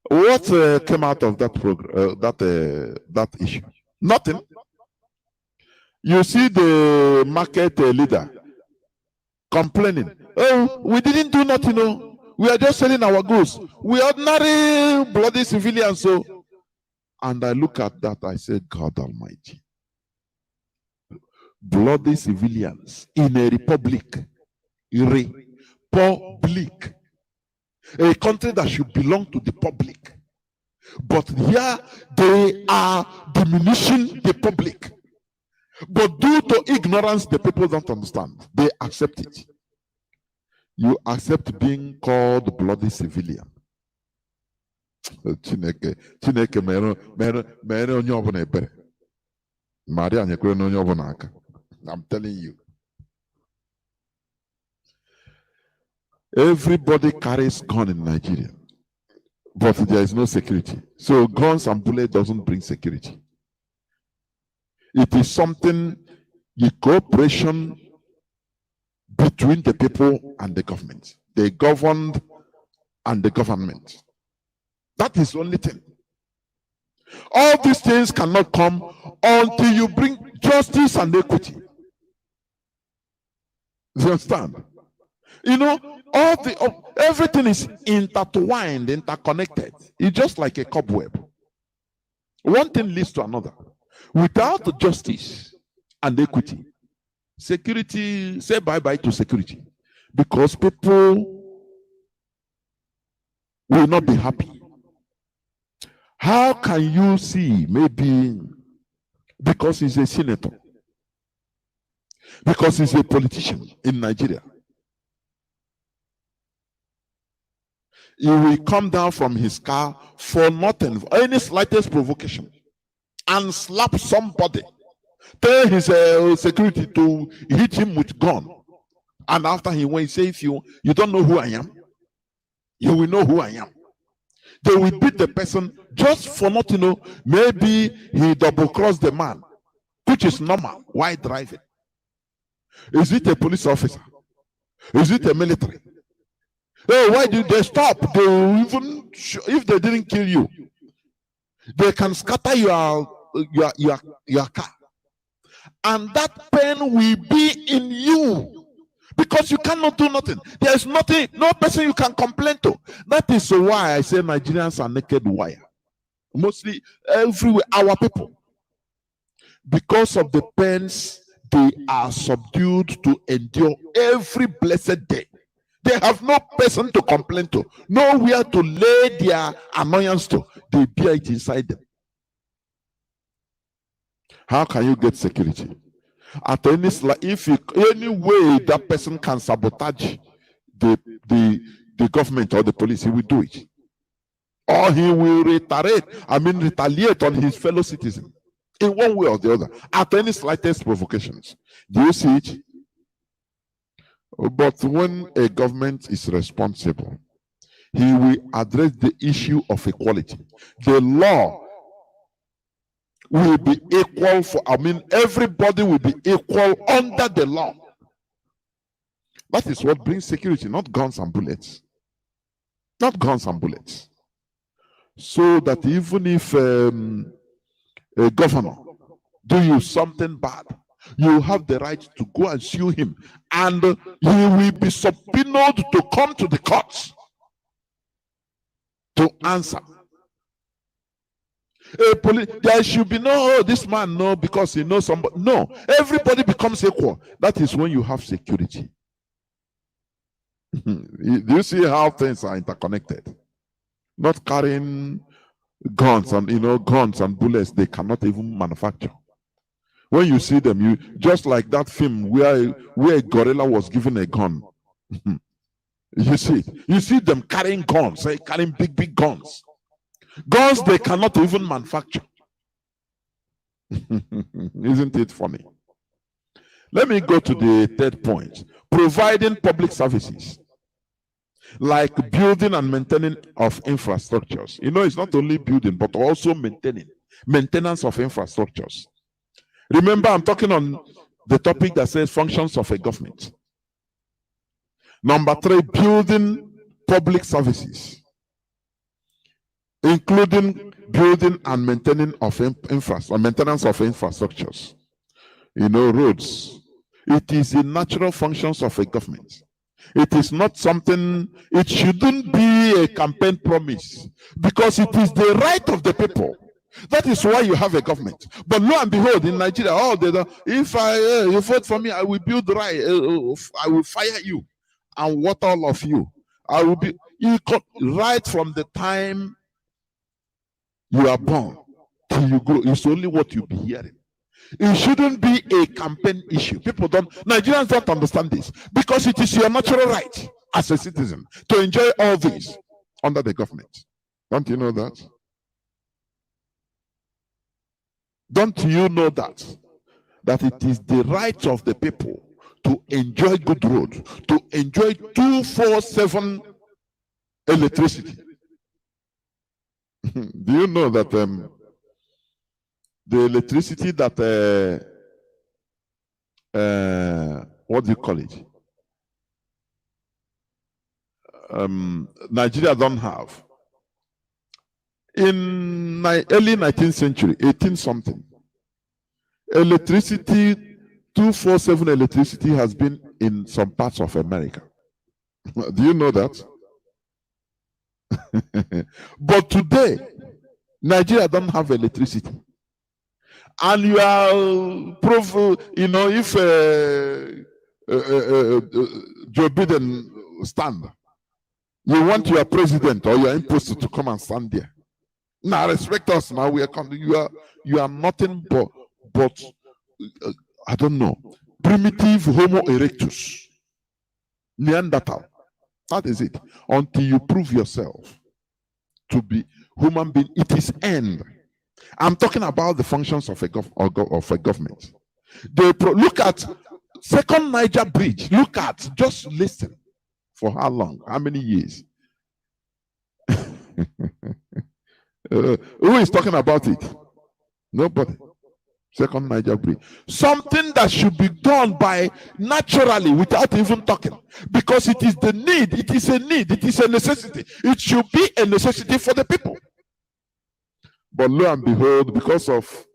What came out of that program? That issue? Nothing. You see the market leader complaining, oh, we didn't do nothing, no. We are just selling our goods. We are ordinary bloody civilians. So, and I look at that, I say, God Almighty. Bloody civilians in a republic. A country that should belong to the public. But here they are diminishing the public. But due to ignorance, the people don't understand. They accept it. You accept being called bloody civilian. Chineke mere onye ọbụla ebere. Maria nyekwere onye ọbụla aka. I'm telling you. Everybody carries gun in Nigeria, but there is no security. So guns and bullets doesn't bring security. It is something, the cooperation, between the people and the government. They governed and the government. That is the only thing. All these things cannot come until you bring justice and equity. You understand? You know, everything is intertwined, interconnected. It's just like a cobweb. One thing leads to another. Without justice and equity, security, say bye-bye to security, because people will not be happy. How can you see, maybe because he's a senator, because he's a politician in Nigeria, he will come down from his car for nothing, for any slightest provocation, and slap somebody, tell his security to hit him with gun, and after he went, say, if you don't know who I am, you will know who I am. They will beat the person just for not to know. Maybe he double-crossed the man, which is normal. Why driving? Is it a police officer? Is it a military? Oh, why did they stop? They will even, if they didn't kill you, they can scatter your car, and that pain will be in you. Because you cannot do nothing. There is nothing, no person you can complain to. That is why I say Nigerians are naked wire. Mostly everywhere, our people. Because of the pains they are subdued to endure every blessed day. They have no person to complain to, nowhere to lay their annoyance to. They bear it inside them. How can you get security? At any any way that person can sabotage the government or the police, he will do it. Or he will retaliate on his fellow citizen in one way or the other, at any slightest provocations. Do you see it? But when a government is responsible, he will address the issue of equality. The law will be equal for, everybody will be equal under the law. That is what brings security, not guns and bullets. Not guns and bullets. So that even if a governor do you something bad, you have the right to go and sue him, and he will be subpoenaed to come to the courts to answer. There should be no, this man, no, because he knows somebody. No, everybody becomes equal. That is when you have security. Do you see how things are interconnected? Not carrying guns and guns and bullets they cannot even manufacture. When you see them, you just like that film where a gorilla was given a gun. You see them carrying guns, carrying big guns. Guns they cannot even manufacture. Isn't it funny? Let me go to the third point. Providing public services like building and maintaining of infrastructures. It's not only building, but also maintenance of infrastructures. Remember, I'm talking on the topic that says functions of a government. Number 3, building public services, including building and maintaining of maintenance of infrastructures. Roads. It is the natural functions of a government. It is not something, it shouldn't be a campaign promise, because it is the right of the people. That is why you have a government. But lo and behold, in Nigeria, if you vote for me, I will build right, I will fire you and water all of you. I will be right from the time you are born till you grow. It's only what you'll be hearing. It shouldn't be a campaign issue. Nigerians don't understand this, because it is your natural right as a citizen to enjoy all this under the government. Don't you know that? Don't you know that it is the right of the people to enjoy good road, to enjoy 24/7 electricity? Do you know that the electricity that what do you call it? Nigeria don't have. In early 19th century, 18 something, electricity, 247 electricity has been in some parts of America. Do you know that? But today, Nigeria don't have electricity. And you are proof, you know, if Joe Biden stand, you want your president or your imposter to come and stand there. Now respect us. Now we are coming. You are nothing but I don't know, primitive Homo erectus, Neanderthal. That is it. Until you prove yourself to be human being, it is end. I'm talking about the functions of a government. Look at second Niger Bridge. Look at, just listen. For how long? How many years? Who is talking about it? Nobody. Second Niger Bridge. Something that should be done by naturally without even talking. Because it is the need. It is a need. It is a necessity. It should be a necessity for the people. But lo and behold, because of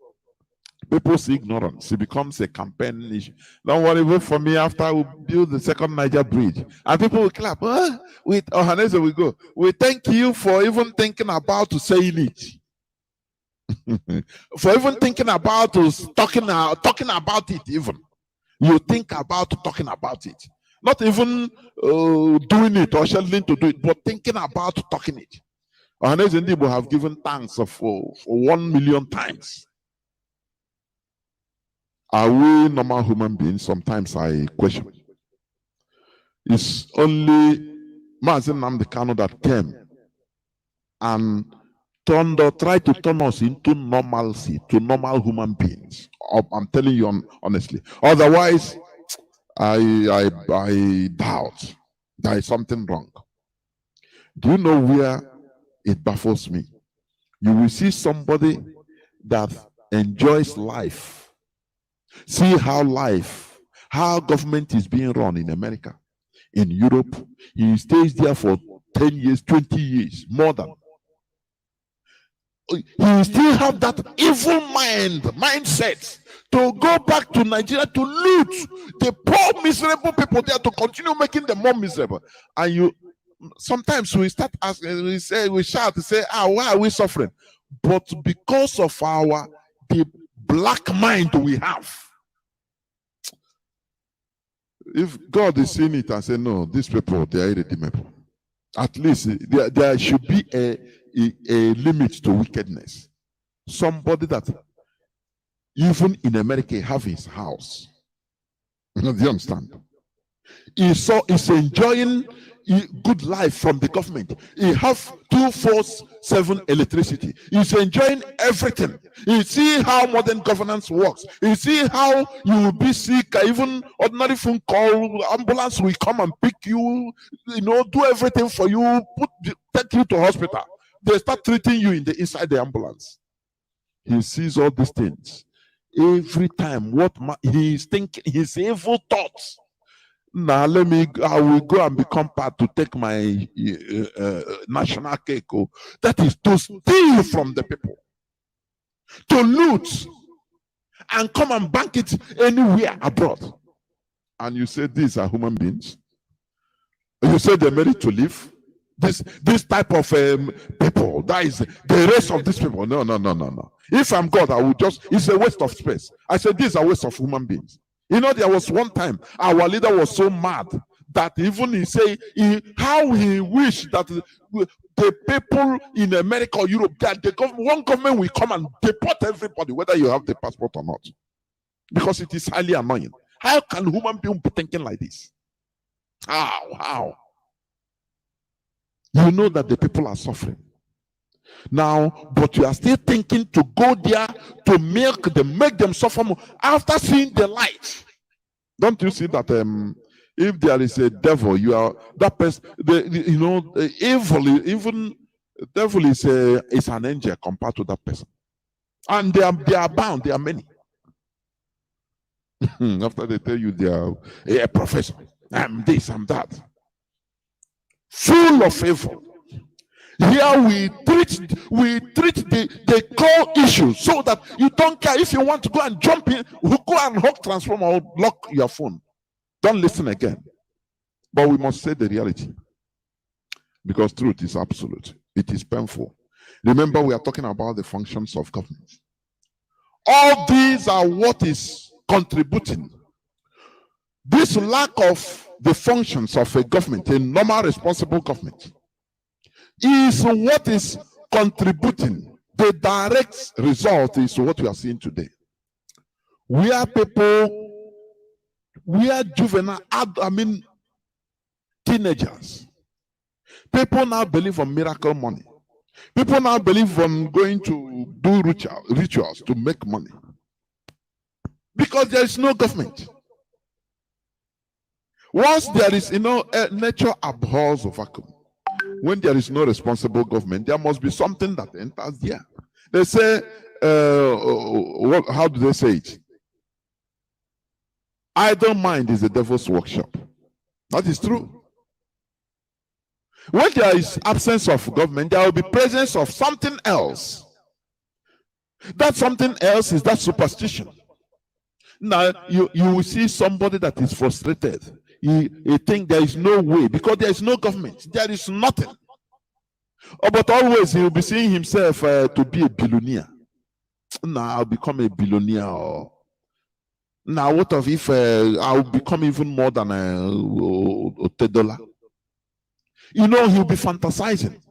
people's ignorance, it becomes a campaign issue. Don't worry, wait for me after we build the second Niger Bridge. And people will clap. With Ohaneze we go. We thank you for even thinking about saying it. For even thinking about talking about it even. You think about talking about it. Not even doing it or scheduling to do it, but thinking about talking it. Ohaneze Ndigbo have given thanks for 1 million times. Are we normal human beings? Sometimes I question. It's only Mazi Nnamdi that came and tried to turn us into normalcy, to normal human beings. I'm telling you honestly. Otherwise, I doubt there is something wrong. Do you know where it baffles me? You will see somebody that enjoys life. See how government is being run in America, in Europe. He stays there for 10 years, 20 years, more than. He still have that evil mindset to go back to Nigeria to loot the poor, miserable people there, to continue making them more miserable. And sometimes we start asking, we shout to say, why are we suffering? But because of the black mind we have. If God is seeing it and say, no, these people, they are irredeemable. At least there should be a limit to wickedness. Somebody that even in America have his house. Do you understand? He's enjoying good life from the government. He have 247 electricity. He's enjoying everything. You see how modern governance works. You see how you will be sick, even ordinary phone call, ambulance will come and pick you, do everything for you, take you to hospital. They start treating you inside the ambulance. He sees all these things. Every time he's thinking, his evil thoughts. Now I will go and become part to take my national cake. That is to steal from the people, to loot and come and bank it anywhere abroad. And you say these are human beings? You say they're made to live? This type of people, that is the race of these people. No. If I'm God, I would it's a waste of space. I said these are waste of human beings. There was one time our leader was so mad that even he said how he wished that the people in America or Europe, that one government will come and deport everybody, whether you have the passport or not. Because it is highly annoying. How can human beings be thinking like this? How? You know that the people are suffering. Now, but you are still thinking to go there to make them suffer more after seeing the light. Don't you see that if there is a devil, you are that person. Evil, even devil is an angel compared to that person, and they are bound. They are many. After they tell you they are a professor, I'm this, I'm that. full of evil. Here we treat the core issue so that you don't care if you want to go and jump in, go and hook transformer or lock your phone. Don't listen again. But we must say the reality, because truth is absolute. It is painful. Remember, we are talking about the functions of government. All these are what is contributing. This lack of the functions of a government, a normal responsible government, is what is contributing. The direct result is what we are seeing today. Where people, where juvenile, teenagers, people now believe on miracle money. People now believe on going to do rituals to make money. Because there is no government. Once there is, nature abhors a vacuum. When there is no responsible government, there must be something that enters there. They say, how do they say it? Idle mind is the devil's workshop. That is true. When there is absence of government, there will be presence of something else. That something else is that superstition. Now, you will see somebody that is frustrated. He think there is no way because there is no government. There is nothing. But always he will be seeing himself to be a billionaire. Now I'll become a billionaire. Or now what if I'll become even more than a $10? He'll be fantasizing.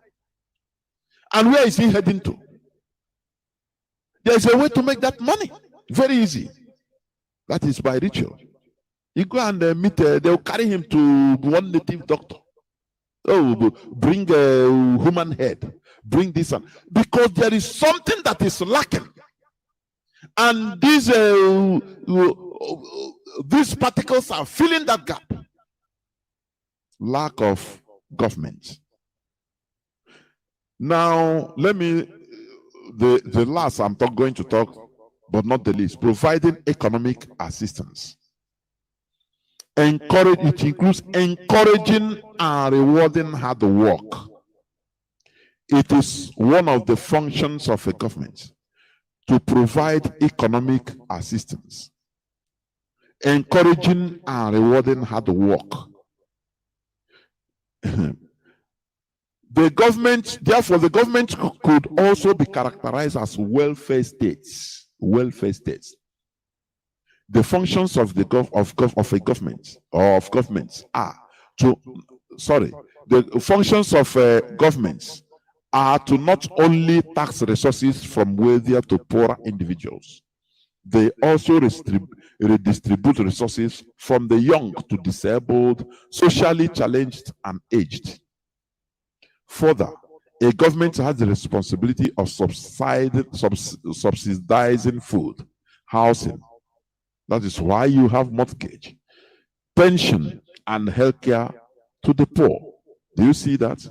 And where is he heading to? There is a way to make that money. Very easy. That is by ritual. You go and meet, they'll carry him to one native doctor. Oh, bring a human head. Bring this one. Because there is something that is lacking. And these particles are filling that gap. Lack of government. Now, the last I'm going to talk, but not the least, providing economic assistance. It includes encouraging and rewarding hard work. It is one of the functions of a government to provide economic assistance, encouraging and rewarding hard work. The government could also be characterized as welfare states. Welfare states. The functions of a government or of governments are the functions of governments are to not only tax resources from wealthier to poorer individuals. They also redistribute resources from the young to disabled, socially challenged, and aged. Further, a government has the responsibility of subsidizing food, housing. That is why you have mortgage, pension, and healthcare to the poor. Do you see that?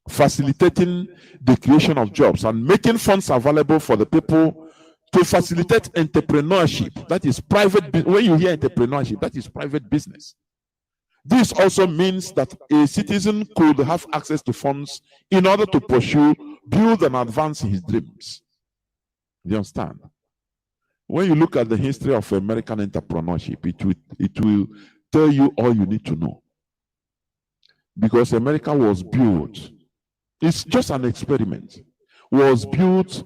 Facilitating the creation of jobs and making funds available for the people to facilitate entrepreneurship. That is private. When you hear entrepreneurship, that is private business. This also means that a citizen could have access to funds in order to pursue, build, and advance his dreams. Do you understand? When you look at the history of American entrepreneurship, it will tell you all you need to know. Because America was built, it's just an experiment, was built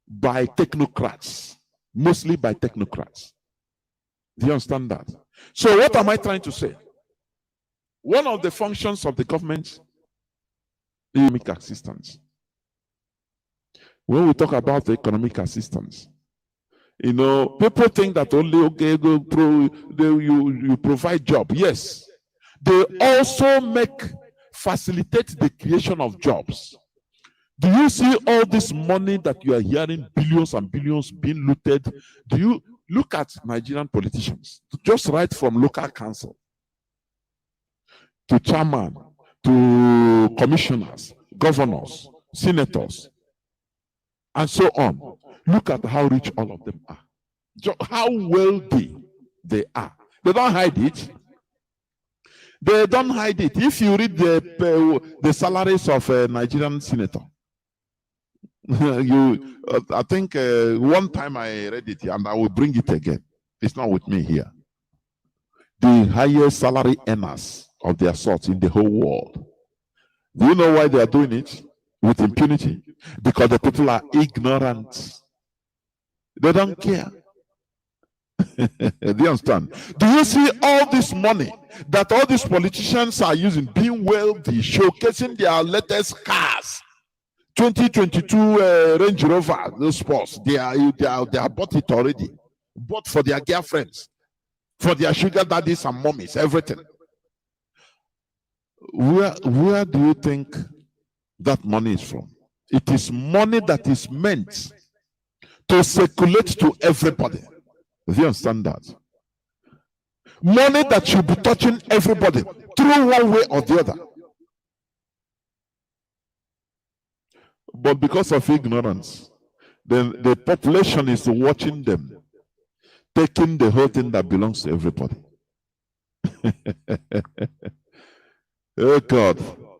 by technocrats, mostly by technocrats. Do you understand that? So what am I trying to say? One of the functions of the government is economic assistance. When we talk about economic assistance, people think that only you provide job. Yes, they also facilitate the creation of jobs. Do you see all this money that you are hearing, billions and billions being looted? Do you look at Nigerian politicians, just right from local council to chairman, to commissioners, governors, senators, and so on? Look at how rich all of them are. How wealthy they are. They don't hide it. They don't hide it. If you read the salaries of a Nigerian senator, I think one time I read it and I will bring it again. It's not with me here. The highest salary earners of their sort in the whole world. Do you know why they are doing it? With impunity? Because the people are ignorant. They don't care. Do you understand? Do you see all this money that all these politicians are using, being wealthy, showcasing their latest cars? 2022 Range Rover, those sports, they are bought it already. Bought for their girlfriends, for their sugar daddies and mommies, everything. Where do you think that money is from? It is money that is meant to circulate to everybody. Do you understand that? Money that should be touching everybody through one way or the other. But because of ignorance, then the population is watching them, taking the whole thing that belongs to everybody. Oh God,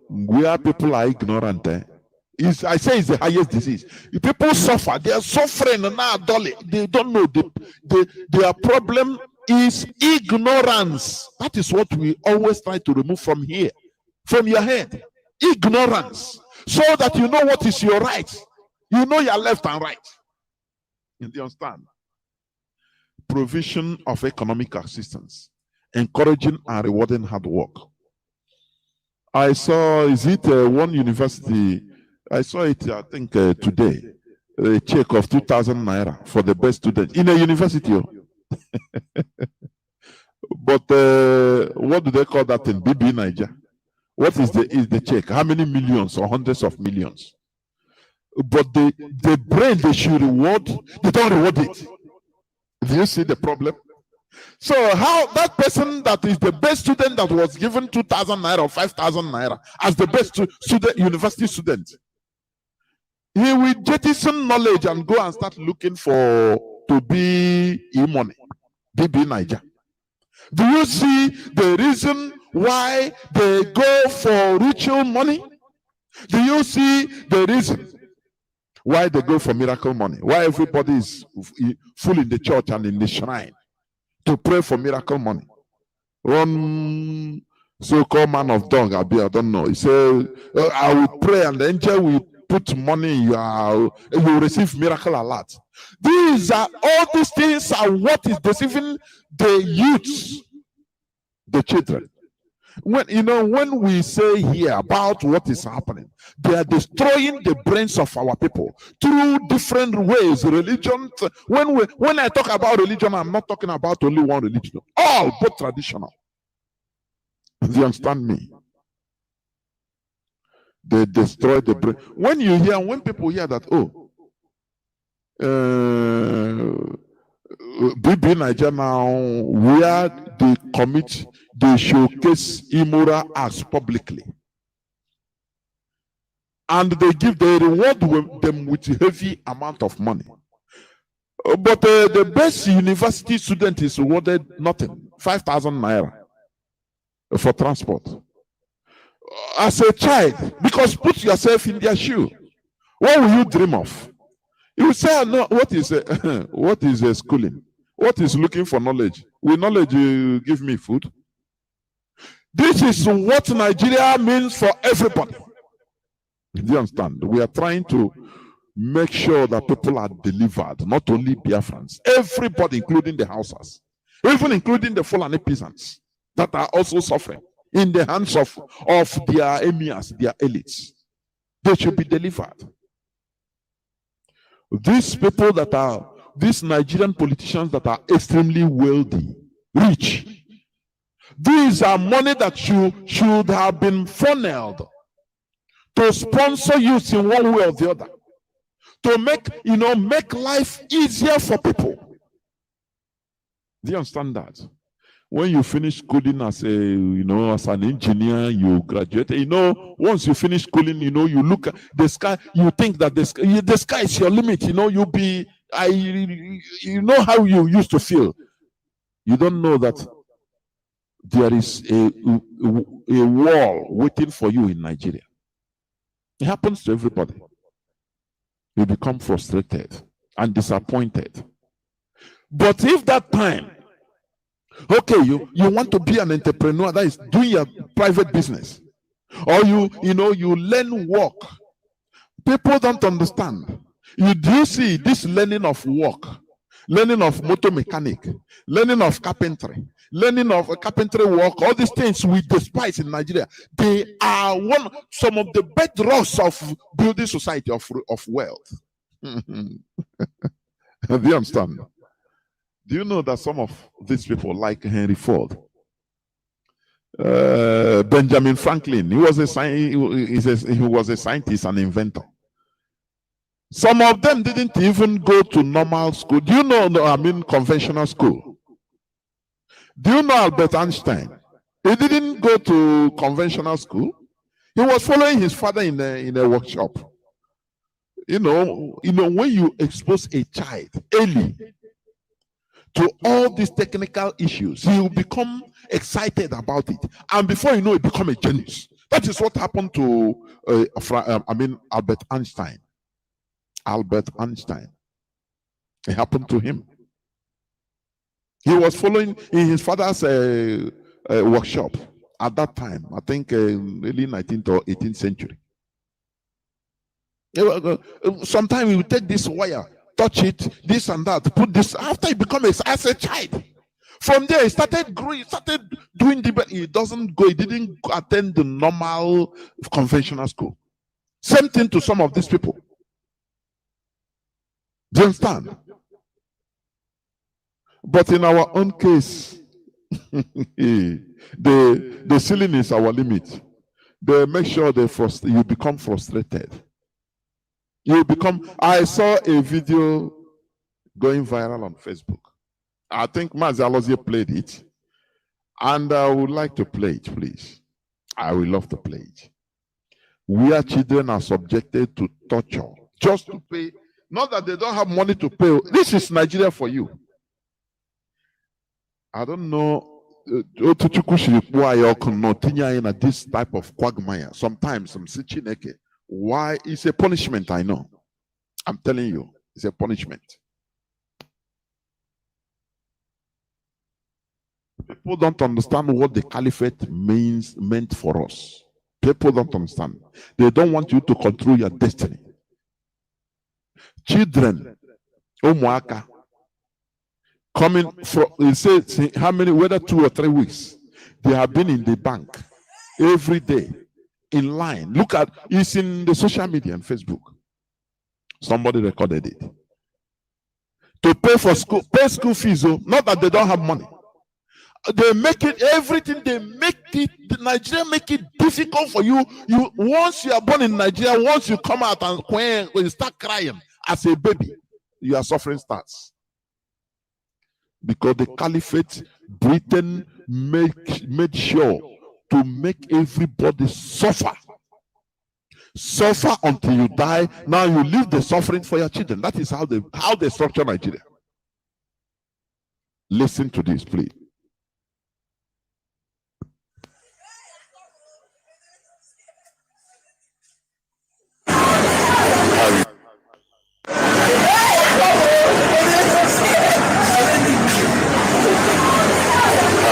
where people are ignorant, I say it's the highest disease. People suffer, they are suffering now, they don't know. Their problem is ignorance. That is what we always try to remove from here, from your head. Ignorance. So that you know what is your right. You know your left and right. You understand? Provision of economic assistance, encouraging and rewarding hard work. I saw, one university, I saw it, I think, today, a check of 2,000 naira for the best student in a university. But what do they call that in BB Niger? What is the check? How many millions or hundreds of millions? But the brain they should reward, they don't reward it. Do you see the problem? So how that person that is the best student that was given 2,000 naira or 5,000 naira as the best student, university student, he will jettison knowledge and go and start looking to be e-money, BB Niger. Do you see the reason why they go for ritual money? Do you see the reason why they go for miracle money? Why everybody is full in the church and in the shrine to pray for miracle money? One so-called man of dung, I don't know. He said, I will pray and the angel will put money, you will receive miracle alert. All these things are what is deceiving the youths, the children. When we say here about what is happening, they are destroying the brains of our people through different ways. Religion. When I talk about religion, I'm not talking about only one religion. All, both traditional. Do you understand me? They destroy the brain. When people hear that, BB Niger now, where they showcase immoral acts publicly, and they reward them with a heavy amount of money. But the best university student is rewarded nothing, 5,000 naira for transport. As a child, because put yourself in their shoe, what will you dream of? You will say, no, what is schooling? What is looking for knowledge? Will knowledge give me food? This is what Nigeria means for everybody. Do you understand? We are trying to make sure that people are delivered, not only Biafrans, everybody, including the Hausas, even including the Fulani peasants that are also suffering in the hands of their emirs, their elites. They should be delivered. These people these Nigerian politicians that are extremely wealthy, rich, these are money that should have been funneled to sponsor youth in one way or the other, to make life easier for people. Do you understand that? When you finish schooling as an engineer, you graduate. Once you finish schooling, you look at the sky. You think that the sky is your limit. You know how you used to feel. You don't know that there is a wall waiting for you in Nigeria. It happens to everybody. You become frustrated and disappointed. But if that time, okay, you want to be an entrepreneur, that is doing your private business, or you learn work, people don't understand. Do you see this learning of work, learning of motor mechanic, learning of carpentry, learning of carpentry work, all these things we despise in Nigeria, they are some of the bedrocks of building society of wealth. Do you understand? Do you know that some of these people, like Henry Ford, Benjamin Franklin, he was a scientist and inventor. Some of them didn't even go to normal school. Do you know, conventional school? Do you know Albert Einstein? He didn't go to conventional school. He was following his father in a workshop. When you expose a child early to all these technical issues, he will become excited about it, and before you know, it become a genius. That is what happened to Albert Einstein. Albert Einstein. It happened to him. He was following in his father's workshop at that time. I think early 19th or 18th century. Sometimes he would take this wire, touch it, this and that, put this. After he became as a child, from there he started growing, started doing the. He doesn't go. He didn't attend the normal conventional school. Same thing to some of these people. Do you understand? But in our own case, the ceiling is our limit. They make sure you become frustrated. I saw a video going viral on Facebook. I think Mazi JOHNATHAN played it. And I would like to play it, please. I would love to play it. Where children are subjected to torture just to pay. Not that they don't have money to pay. This is Nigeria for you. I don't know. This type of quagmire. Sometimes I'm sitting. Why? It's a punishment, I know. I'm telling you, it's a punishment. People don't understand what the caliphate meant for us. People don't understand. They don't want you to control your destiny. Children, Omuaka, coming from, they say how many, whether 2 or 3 weeks, they have been in the bank every day in line. Look at, it's in the social media and Facebook. Somebody recorded it. To pay for school, pay school fees, not that they don't have money. They make it everything. The Nigeria make it difficult for you. Once you are born in Nigeria, once you come out and when you start crying as a baby, your suffering starts. Because the caliphate, Britain made sure to make everybody suffer. Suffer until you die. Now you leave the suffering for your children. That is how they structure Nigeria. Listen to this, please.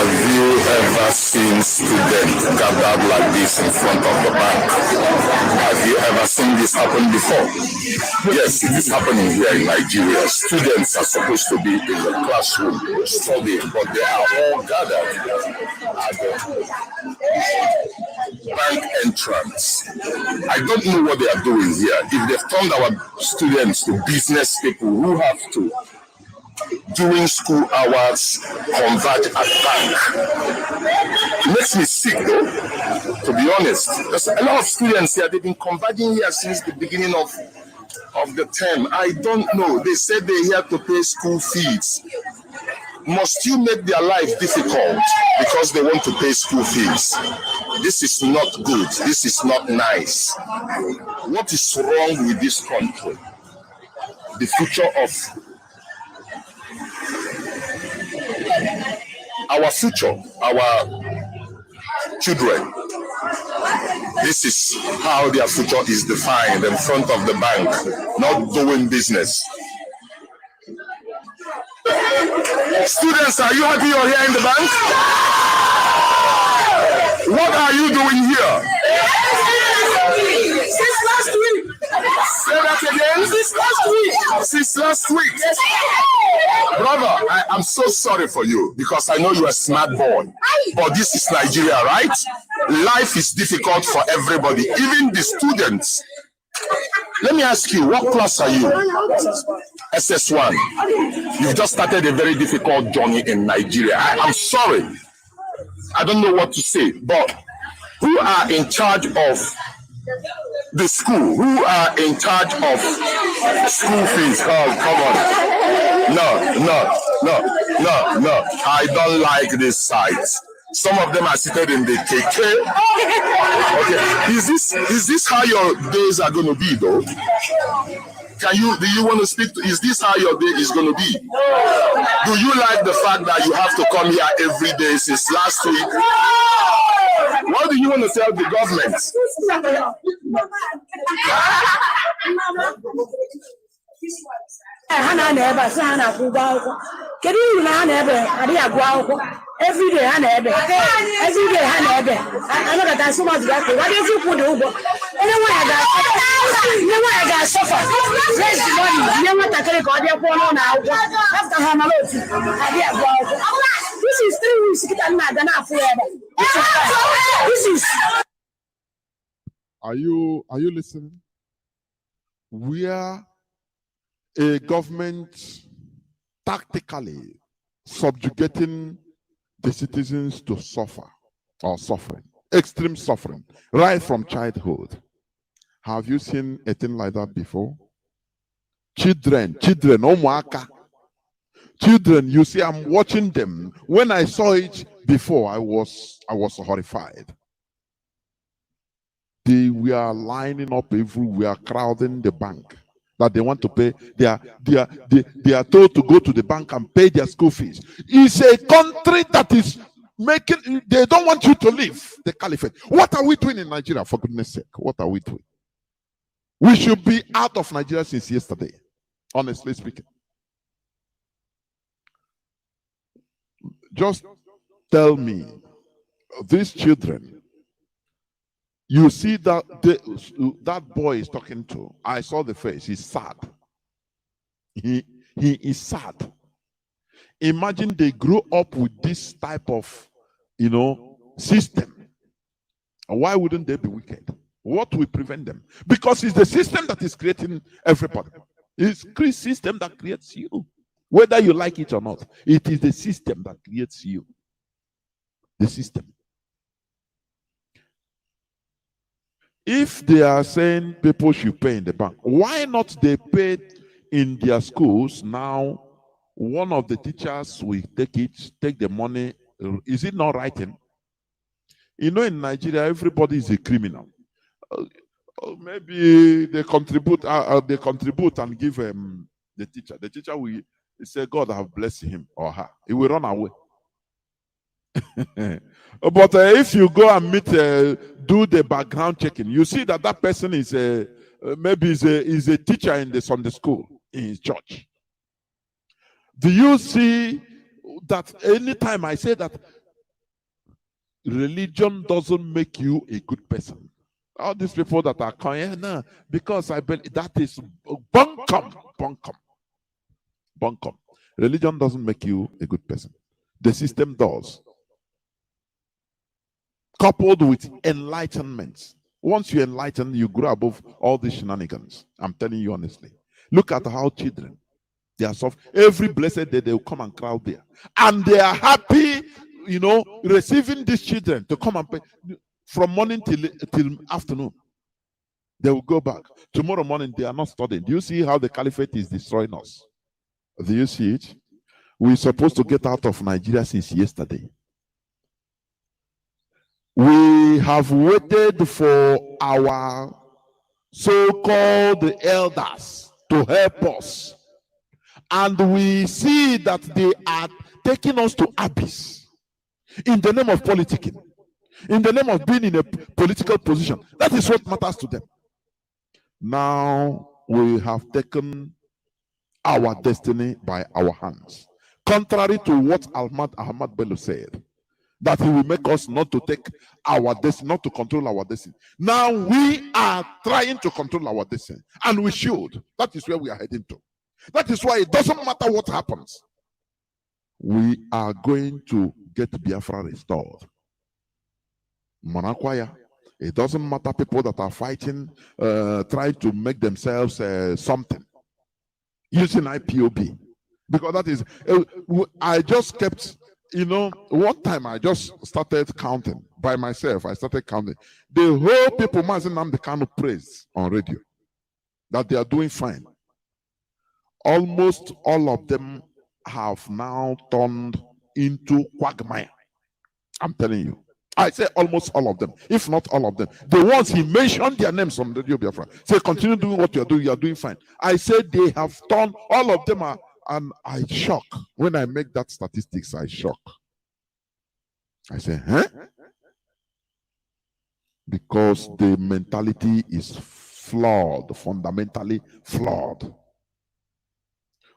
Have you ever seen students gathered like this in front of the bank? Have you ever seen this happen before? Yes, it is happening here in Nigeria. Students are supposed to be in the classroom studying, but they are all gathered at the bank entrance. I don't know what they are doing here. If they've turned our students to business people who have to, during school hours, converge at bank. It makes me sick though, to be honest. There's a lot of students here, they've been converging here since the beginning of the term. I don't know. They said they're here to pay school fees. Must you make their life difficult because they want to pay school fees? This is not good. This is not nice. What is wrong with this country? The future of our future, children. This is how their future is defined in front of the bank, not doing business. Students, are you happy you're here in the bank? What are you doing here? Since last week. Say that again. Since last week. Since last week. Brother, I'm so sorry for you because I know you're a smart boy. But this is Nigeria, right? Life is difficult for everybody, even the students. Let me ask you, what class are you? SS1. You've just started a very difficult journey in Nigeria. I'm sorry. I don't know what to say, but who are in charge of the school? Who are in charge of school fees? Oh, come on. No. I don't like this site. Some of them are seated in the KK. Okay. Is this how your days are going to be, though? Do you want to speak to, is this how your day is going to be? Do you like the fact that you have to come here every day since last week? What do you want to tell the government? Every day, every day, I know that there's so much work. What if you put the Uber? Anyway, I got suffer. Raise the money. You know what I can call your phone now. After Hamaloti, this is 3 weeks. This is. Are you listening? We are a government tactically subjugating the citizens to suffer or suffering, extreme suffering, right from childhood. Have you seen a thing like that before? Children, omwaka. Children, you see, I'm watching them. When I saw it before, I was horrified. They were lining up everywhere, crowding the bank that they want to pay. They are told to go to the bank and pay their school fees. It's a country that is making, they don't want you to leave the caliphate. What are we doing in Nigeria, for goodness sake? What are we doing? We should be out of Nigeria since yesterday, honestly speaking. Just tell me, these children, you see that that boy is talking to, I saw the face, he's sad. He is sad. Imagine they grew up with this type of, system. Why wouldn't they be wicked? What will prevent them? Because it's the system that is creating everybody. It's the system that creates you. Whether you like it or not, it is the system that creates you. The system. If they are saying people should pay in the bank, why not they pay in their schools? Now, one of the teachers will take the money. Is it not writing? In Nigeria, everybody is a criminal. Maybe they contribute and give the teacher. The teacher will say, God have blessed him or her. He will run away. But if you go and meet, do the background checking, you see that that person is maybe is a teacher in the Sunday school in his church. Do you see that anytime I say that religion doesn't make you a good person? All these people that are coming, no, because I believe that is bunkum. Religion doesn't make you a good person. The system does. Coupled with enlightenment. Once you enlighten, you grow above all these shenanigans. I'm telling you honestly. Look at how children, they are soft. Every blessed day they will come and crowd there. And they are happy, receiving these children to come and pay from morning till afternoon. They will go back. Tomorrow morning, they are not studying. Do you see how the caliphate is destroying us? Do you see it? We're supposed to get out of Nigeria since yesterday. We have waited for our so-called elders to help us. And we see that they are taking us to abyss in the name of politicking. in the name of being in a political position. That is what matters to them. Now we have taken our destiny by our hands. Contrary to what Ahmad Bello said, that he will make us not to take our destiny, not to control our destiny. Now we are trying to control our destiny, and we should. That is where we are heading to. That is why it doesn't matter what happens. We are going to get Biafra restored. Manakwaya. It doesn't matter people that are fighting, trying to make themselves something using IPOB, because that is. I just kept. One time I just started counting by myself. I started counting the whole people Mazi Nnamdi Kanu praised on radio that they are doing fine. Almost all of them have now turned into quagmire. I'm telling you. I say almost all of them, if not all of them. The ones he mentioned their names on Radio Biafra. Say, continue doing what you are doing. You are doing fine. I said they have turned, all of them are. And I shock. When I make that statistics, I shock. I say, huh? Because the mentality is flawed, fundamentally flawed.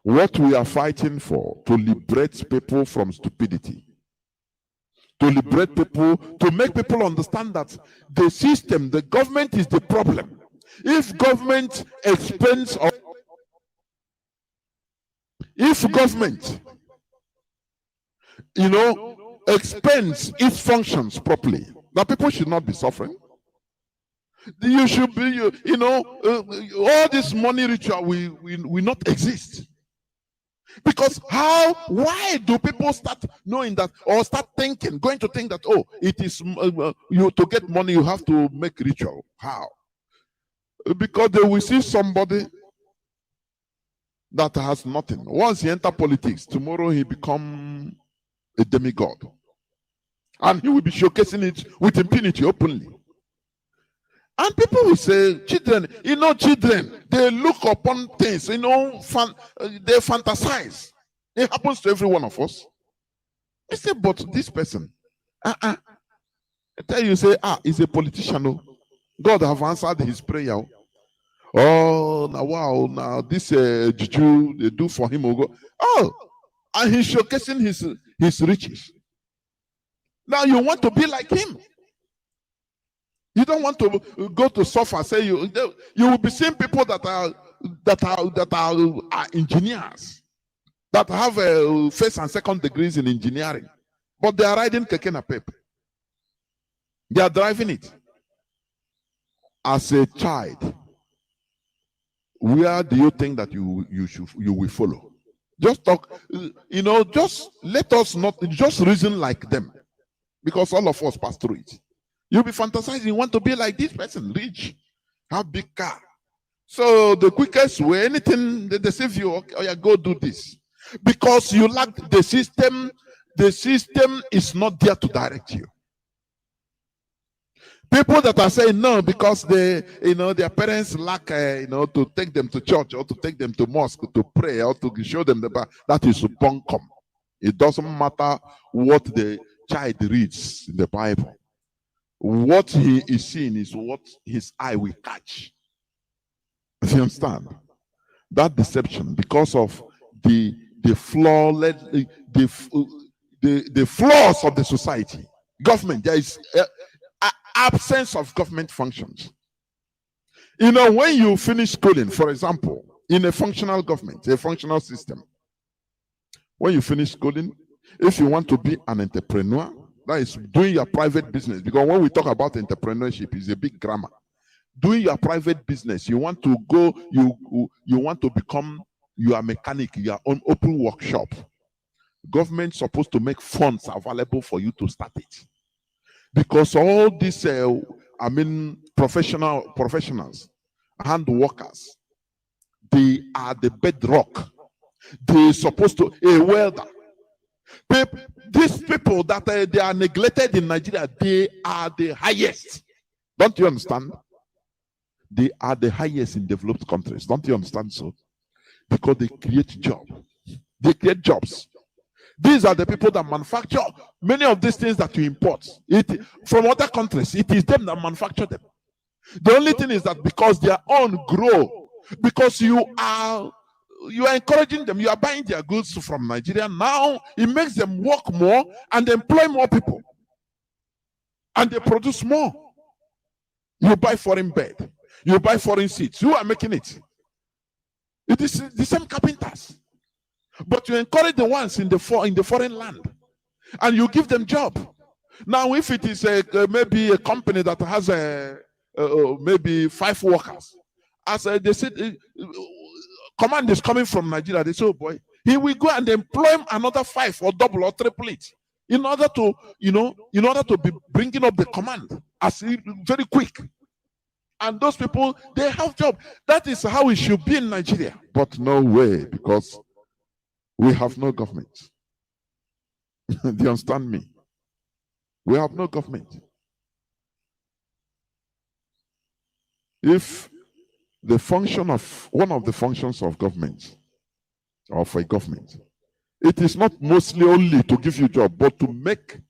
What we are fighting for, to liberate people from stupidity, to liberate people, to make people understand that the system, the government is the problem. If government expends or if government, expends its functions properly, that people should not be suffering. You should be, all this money ritual will not exist. Because why do people start knowing that, or start thinking, going to think that, oh, it is, you to get money, you have to make ritual? How? Because they will see somebody that has nothing. Once he enter politics, tomorrow he become a demigod. And he will be showcasing it with impunity openly. And people will say, children, children, they look upon things, they fantasize. It happens to every one of us. I say, but this person, I tell you, say, he's a politician. Oh. God have answered his prayer. Oh, now wow, now this juju they do for him. And he's showcasing his riches. Now you want to be like him. You don't want to go to suffer. Say you will be seeing people that are engineers, that have first and second degrees in engineering, but they are riding keke napep. They are driving it. As a child, where do you think that you will follow? Just talk, just let us not just reason like them, because all of us pass through it. You'll be fantasizing, you want to be like this person, rich, have big car. So the quickest way, anything they deceive you, okay, oh yeah, go do this. Because you lack the system is not there to direct you. People that are saying no because their parents lack, to take them to church or to take them to mosque to pray or to show them that is bunkum. It doesn't matter what the child reads in the Bible. What he is seeing is what his eye will catch. You understand? That deception, because of the flaws of the society, government, there is absence of government functions. When you finish schooling, for example, in a functional government, a functional system, when you finish schooling, if you want to be an entrepreneur, that is doing your private business, because when we talk about entrepreneurship, it's a big grammar. Doing your private business, you want to go, you want to become your mechanic, your own open workshop. Government's supposed to make funds available for you to start it. Because all these, professionals, hand workers, they are the bedrock. They're supposed to, a welder. These people that they are neglected in Nigeria, they are the highest. Don't you understand? They are the highest in developed countries. Don't you understand so? Because they create jobs. They create jobs. These are the people that manufacture many of these things that you import from other countries. It is them that manufacture them. The only thing is that because their own grow, because you are encouraging them, you are buying their goods from Nigeria. Now it makes them work more and employ more people, and they produce more. You buy foreign bed, you buy foreign seats. Who are making it? It is the same carpenters, but you encourage the ones in the foreign land, and you give them job. Now, if it is maybe a company that has maybe 5 workers, as they said, command is coming from Nigeria, they say, oh boy, he will go and employ another 5 or double or triple it in order to, in order to be bringing up the command as very quick. And those people, they have job. That is how it should be in Nigeria. But no way, because we have no government. Do you understand me? We have no government. If the function of one of the functions of government, or for a government, it is not mostly only to give you job, but to make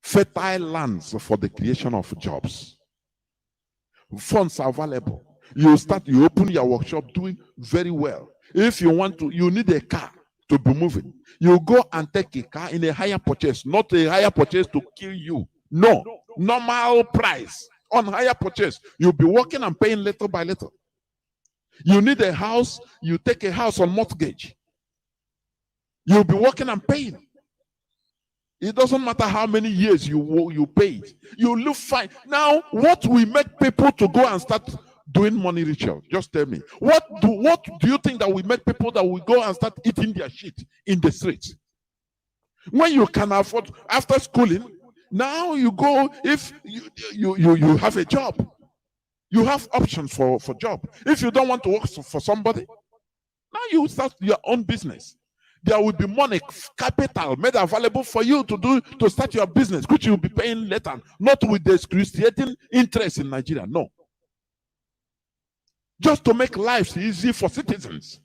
fertile lands for the creation of jobs. Funds are available. You open your workshop doing very well. If you want to, you need a car to be moving. You go and take a car in a higher purchase, not a higher purchase to kill you. No, normal price on higher purchase. You'll be working and paying little by little. You need a house, you take a house on mortgage. You'll be working and paying. It doesn't matter how many years you paid. You look fine. Now, what will make people to go and start doing money ritual? Just tell me. What do you think that will make people that will go and start eating their shit in the streets? When you can afford, after schooling, now you go, if you have a job, you have options for job. If you don't want to work for somebody, now you start your own business. There will be money, capital made available for you to start your business, which you will be paying later, not with the excruciating interest in Nigeria. No. Just to make life easy for citizens.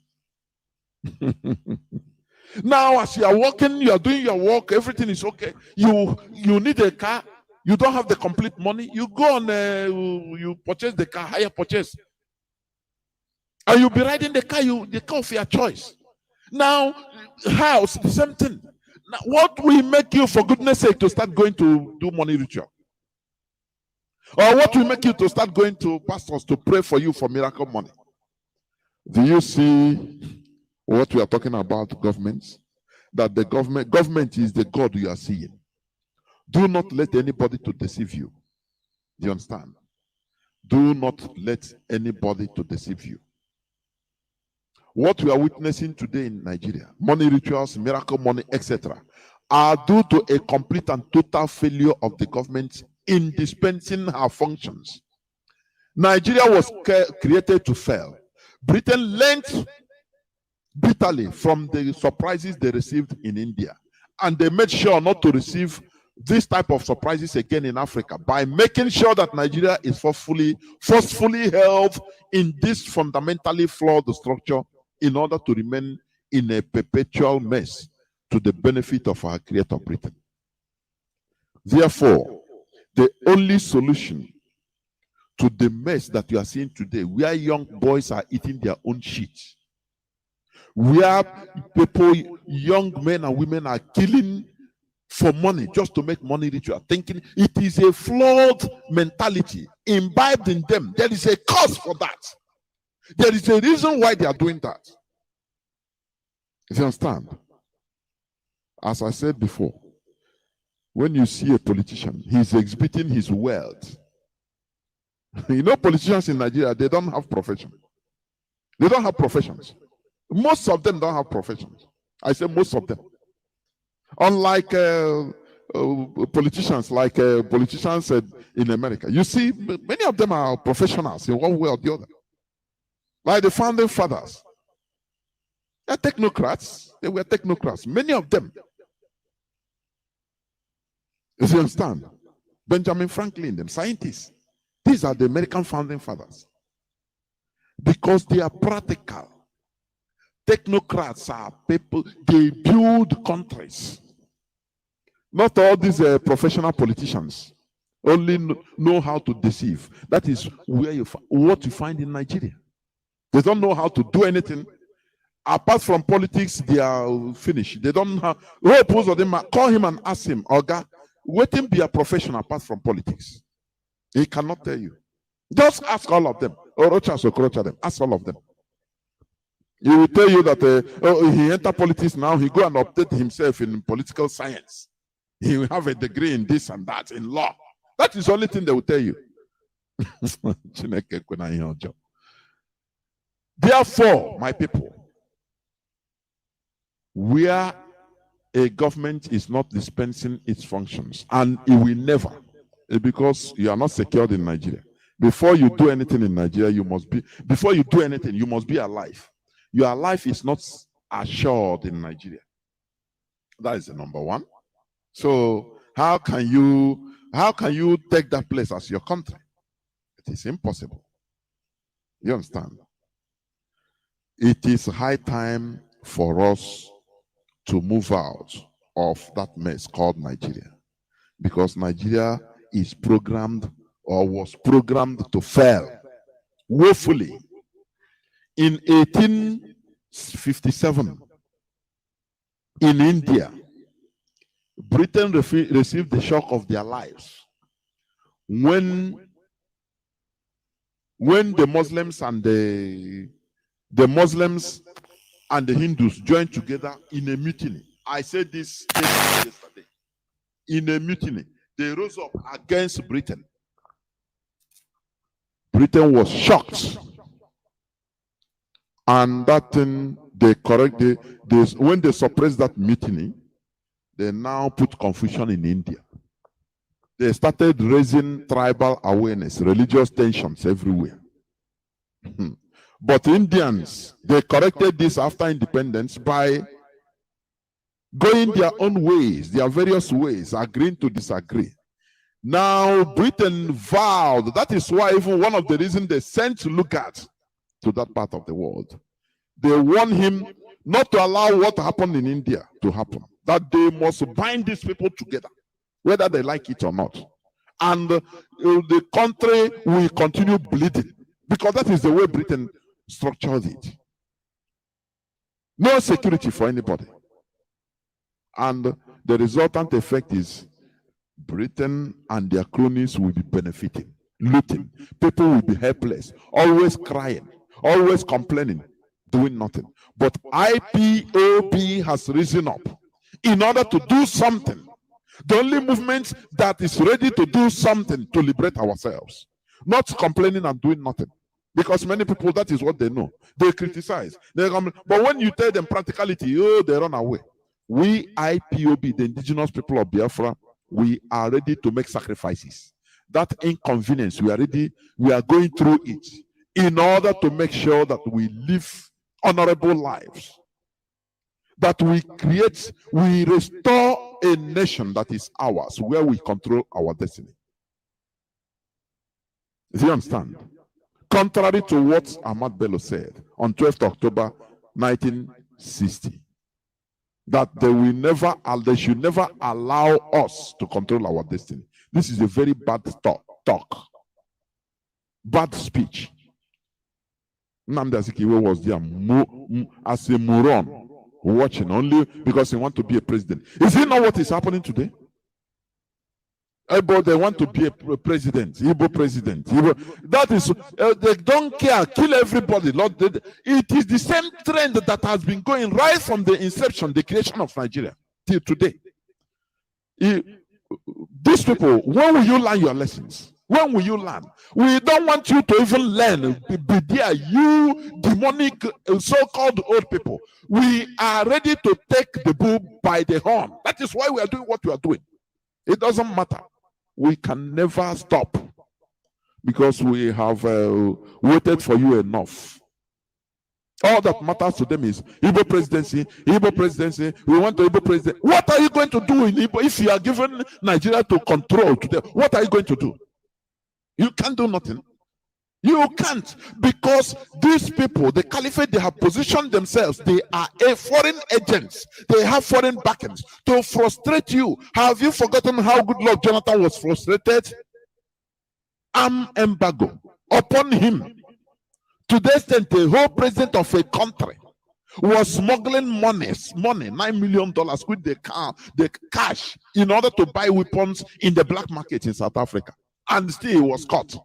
Now, as you are working, you are doing your work, everything is okay. You need a car, you don't have the complete money, you go on, you purchase the car, higher purchase. And you'll be riding the car of your choice. Now, house, the same thing. Now, what will make you, for goodness sake, to start going to do money ritual? Or what will make you to start going to pastors to pray for you for miracle money? Do you see what we are talking about, governments? That the government is the God you are seeing. Do not let anybody to deceive you. Do you understand? Do not let anybody to deceive you. What we are witnessing today in Nigeria, money rituals, miracle money, etc., are due to a complete and total failure of the government in dispensing her functions. Nigeria was created to fail. Britain learned bitterly from the surprises they received in India, and they made sure not to receive this type of surprises again in Africa by making sure that Nigeria is forcefully held in this fundamentally flawed structure in order to remain in a perpetual mess to the benefit of our creator Britain. Therefore, the only solution to the mess that you are seeing today, where young boys are eating their own shit, where people, young men and women, are killing for money, just to make money ritual, thinking it is a flawed mentality imbibed in them. There is a cause for that. There is a reason why they are doing that. You understand? As I said before, when you see a politician, he's exhibiting his wealth. You know, politicians in Nigeria, they don't have profession. They don't have professions. Most of them don't have professions. I say most of them. Unlike politicians, like politicians in America, you see, many of them are professionals in one way or the other. Like the founding fathers. They're technocrats. They were technocrats. Many of them. You understand? Benjamin Franklin, them scientists. These are the American founding fathers. Because they are practical. Technocrats are people, they build countries. Not all these professional politicians only know how to deceive. That is where what you find in Nigeria. They don't know how to do anything. Apart from politics, they are finished. They don't have, call him and ask him, Oga, let him be a professional apart from politics. He cannot tell you. Just ask all of them. Them. Ask all of them. He will tell you that he entered politics now, he go and update himself in political science. He will have a degree in this and that, in law. That is the only thing they will tell you. Therefore, my people, where a government is not dispensing its functions, and it will never, because you are not secured in Nigeria. Before you do anything in Nigeria, you must be alive. Your life is not assured in Nigeria. That is the number one. So how can you take that place as your country? It is impossible. You understand? It is high time for us to move out of that mess called Nigeria, because Nigeria is programmed or was programmed to fail woefully. In 1857, in India, Britain received the shock of their lives when the Muslims and the Hindus joined together in a mutiny. I said this yesterday. In a mutiny, they rose up against Britain. Britain was shocked, and that thing when they suppressed that mutiny, they now put confusion in India. They started raising tribal awareness, religious tensions everywhere. But Indians, they corrected this after independence by going their own ways, their various ways, agreeing to disagree. Now, Britain vowed, that is why even one of the reasons they sent Lugard to that part of the world. They warned him not to allow what happened in India to happen, that they must bind these people together, whether they like it or not. And the country will continue bleeding, because that is the way Britain structured it. No security for anybody. And the resultant effect is Britain and their cronies will be benefiting, looting. People will be helpless, always crying, always complaining, doing nothing. But IPOB has risen up in order to do something. The only movement that is ready to do something to liberate ourselves, not complaining and doing nothing. Because many people, that is what they know. They criticize. But when you tell them practicality, they run away. We IPOB, the indigenous people of Biafra, we are ready to make sacrifices. That inconvenience, we are going through it in order to make sure that we live honorable lives. That we restore a nation that is ours, where we control our destiny. Do you understand? Contrary to what Ahmad Bello said on 12th October 1960, that they should never allow us to control our destiny. This is a very bad talk, bad speech. Nnamdi Azikiwe was there as a moron, watching only because he wants to be a president. Is it not what is happening today? But they want to be a president, Igbo president. That is, they don't care, kill everybody. Lord, it is the same trend that has been going right from the inception, the creation of Nigeria, till today. These people, when will you learn your lessons? When will you learn? We don't want you to even learn. Be there, you demonic so-called old people. We are ready to take the bull by the horn. That is why we are doing what we are doing. It doesn't matter. We can never stop, because we have waited for you enough. All that matters to them is Igbo presidency, Igbo presidency. We want the Igbo president. What are you going to do in Igbo if you are given Nigeria to control today? What are you going to do? You can't do nothing. You can't, because these people, the caliphate, they have positioned themselves. They are a foreign agents. They have foreign backings to frustrate you. Have you forgotten how good Lord Jonathan was frustrated? Arm embargo upon him. To the extent the whole president of a country was smuggling money, $9 million with the cash in order to buy weapons in the black market in South Africa. And still he was caught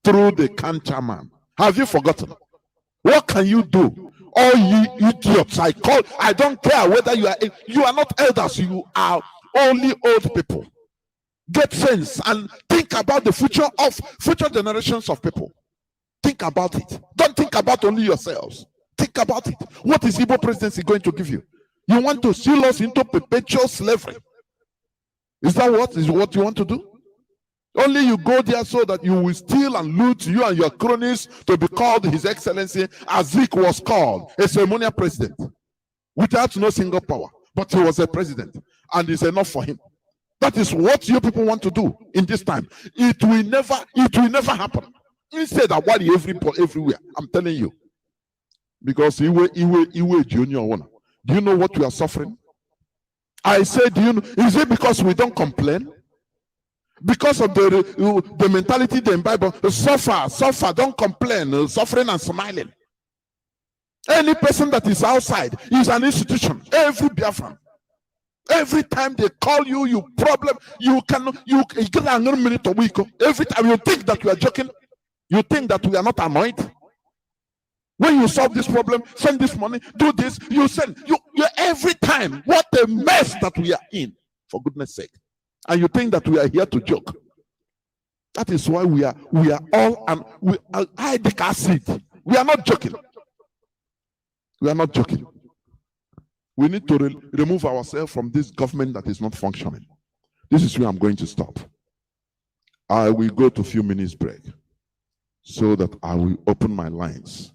through the counterman. Have you forgotten? What can you do? All you idiots, I don't care whether you are not elders, you are only old people. Get sense and think about the future generations of people. Think about it. Don't think about only yourselves. Think about it. What is Igbo presidency going to give you? You want to seal us into perpetual slavery? Is that what you want to do? Only you go there so that you will steal and loot, you and your cronies, to be called His Excellency, as Zik was called, a ceremonial president, without no single power. But he was a president, and it's enough for him. That is what you people want to do in this time. It will never happen. Instead, I worry everywhere. I'm telling you. Because Junior one. Do you know what we are suffering? I said, do you know? Is it because we don't complain? Because of the mentality in the Bible, suffer, don't complain, suffering and smiling. Any person that is outside is an institution. Every Biafran. Every time they call you, you get another minute a week. Every time you think that we are joking, you think that we are not annoyed. When you solve this problem, send this money, do this, you send. You every time. What a mess that we are in, for goodness sake. And you think that we are here to joke. That is why we are all, and we are acid. We are not joking. We are not joking. We need to remove ourselves from this government that is not functioning. This is where I'm going to stop. I will go to a few minutes break so that I will open my lines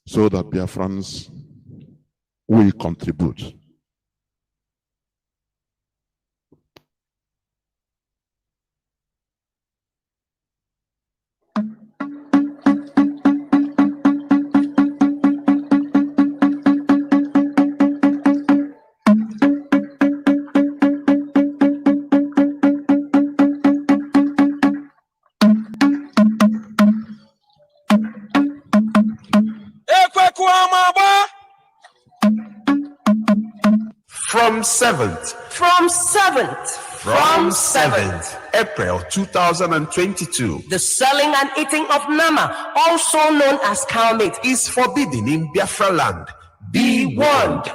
so that Biafrans will contribute. From 7th April 2022, the selling and eating of Nama, also known as cow meat, is forbidden in Biafra land. Be warned.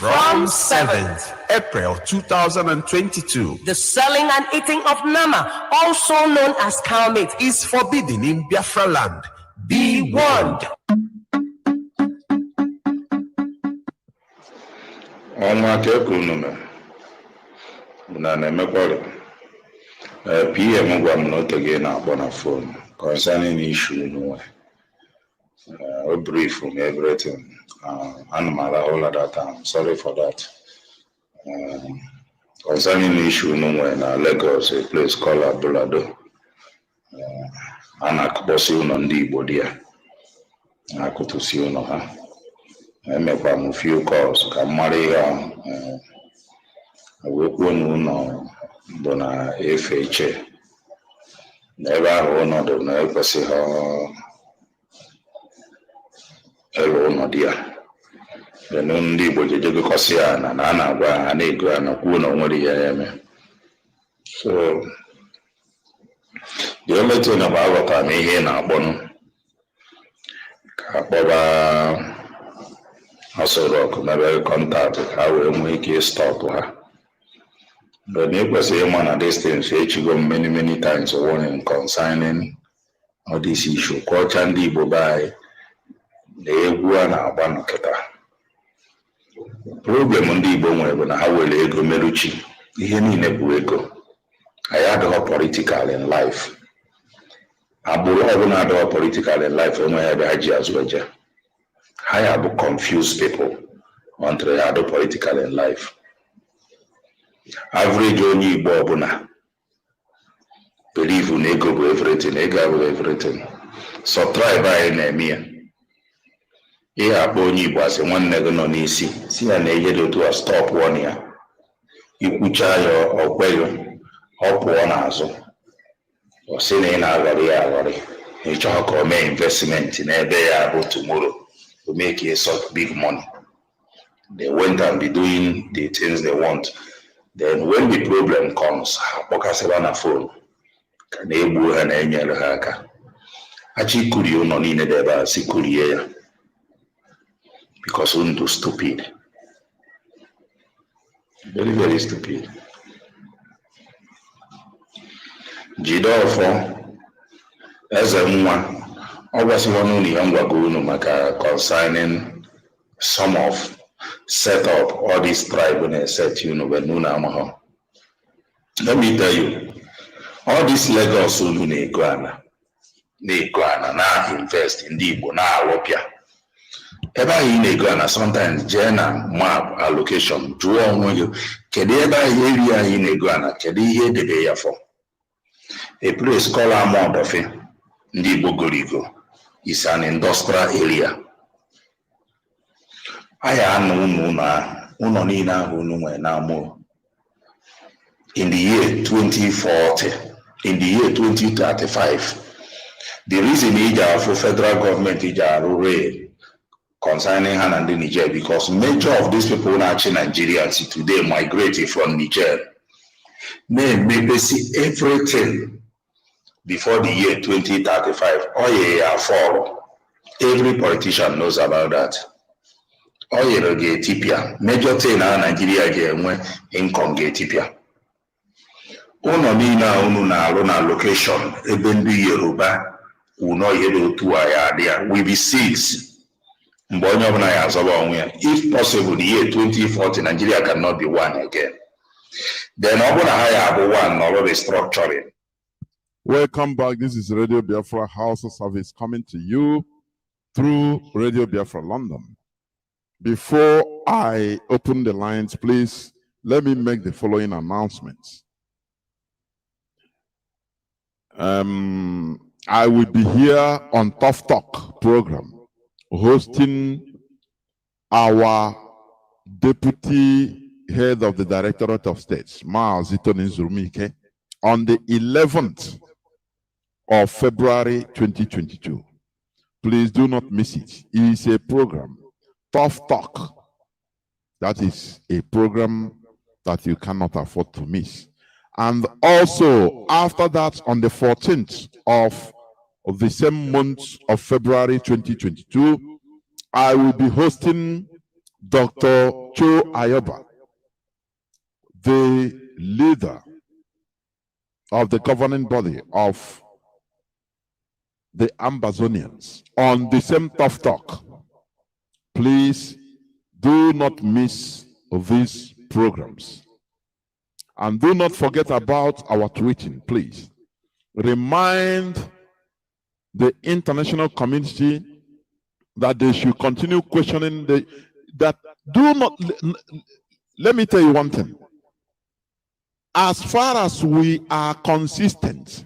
From 7th April 2022, the selling and eating of Nama, also known as cow meat, is forbidden in Biafra land. Be warned. PM gwam not again on phone concerning the issue. A brief from everything. Animal all of that. I'm sorry for that. Concerning the issue, in Lagos, a place called Abulado. Anakbosi Nnamdi Bodia. I could to see no ha. I make a few calls. Can marry her. I work one no dona FHA. Never honored no equasi her. Hello, Nadia. The Nnamdi Bodia Cosiana, and Anna, and Ego, and a Kuno, what do you So, the only thing about what I'm here now, Bono, Kapoba, also rock, never contact, I will make a stop her. But neighbors say man at this thing, so you go many times warning concerning all this issue. Culture and the by the egwu na agba nketa. Problem ndị Igbo nwere bụ na ha were ego meruchi ihe niile bụ ego. I had a political in life. Agbụrụ ọbụla adịghị political in life enweghị ebe ha ji azụ eje. Ha ya bụ confused people until they had political in life. Average onye Igbo ọbụla believe in ego bụ everything, ego bụ everything. So tribe anyị na-eme ya. Ihe akpọ onye Igbo asị nwanne gị nọ n'isi si ya na-eje dị otu a stop one ya. Ikwucha ya ọkweghị ọ pụọ n'azụ. Ọ sị na ị na-aghọrị ya aghọrị. Ị chọọ ka o mee investment n'ebe ya bụ tomorrow to make a such big money. They went and be doing the things they want. Then when the problem comes, kpọkasịra na phone ka na-egbu ha na-enyere ha aka. Achị kurie ụlọ niile dị ebe a si kurie ya because unu stupid. Very stupid. Jide ọfọ eze nwa ọ gwasịwa n'ụlọ ihe ngwago unu maka concerning some of set up all these tribes and set you know when nuna amaho. Let me tell you, all these Lagos unu na-ego na invest in the Igbo na awopia. Ebe anyị na-ego ana sometimes jee na map allocation jụọ onwe gị kedu ebe anyị area anyị na-ego ana kedu ihe edebe ya for. A place called Amodofe ndị Igbo Gorigo is an industrial area. Aya anu uno niile ahụ unu nwe na amụ. In the year 2040, in the year 2035, the reason for federal government is concerning Han and Niger because major of these people who are actually Nigerians today migrated from Niger. Maybe see everything before the year 2035. Oh yeah, fall. Every politician knows about that. Oh yeah, Ethiopia. Major thing in Nigeria get income get Ethiopia. Uno nina unu na location ebe ndị Yoruba uno yere otu ya there will be 6 mgbe onye ọbụla ya azọba onwe ya. If possible the year 2040 Nigeria cannot be one again. Then ọbụna ha ya abụ one or restructuring. Welcome back. This is Radio Biafra HAUSA-SERVICE coming to you through Radio Biafra London. Before I open the lines, please let me make the following announcements. I will be here on Tough Talk program hosting our deputy head of the Directorate of States, Mazi JOHNATHAN, on the 11th of February 2022. Please do not miss it. It is a program, Tough Talk. That is a program that you cannot afford to miss. And also, after that, on the 14th of the same month of February 2022, I will be hosting Dr. Cho Ayoba, the leader of the governing body of the Ambazonians, on the same Tough Talk. Please do not miss these programs. And do not forget about our tweeting, please. Remind the international community that they should continue questioning that do not, let me tell you one thing. As far as we are consistent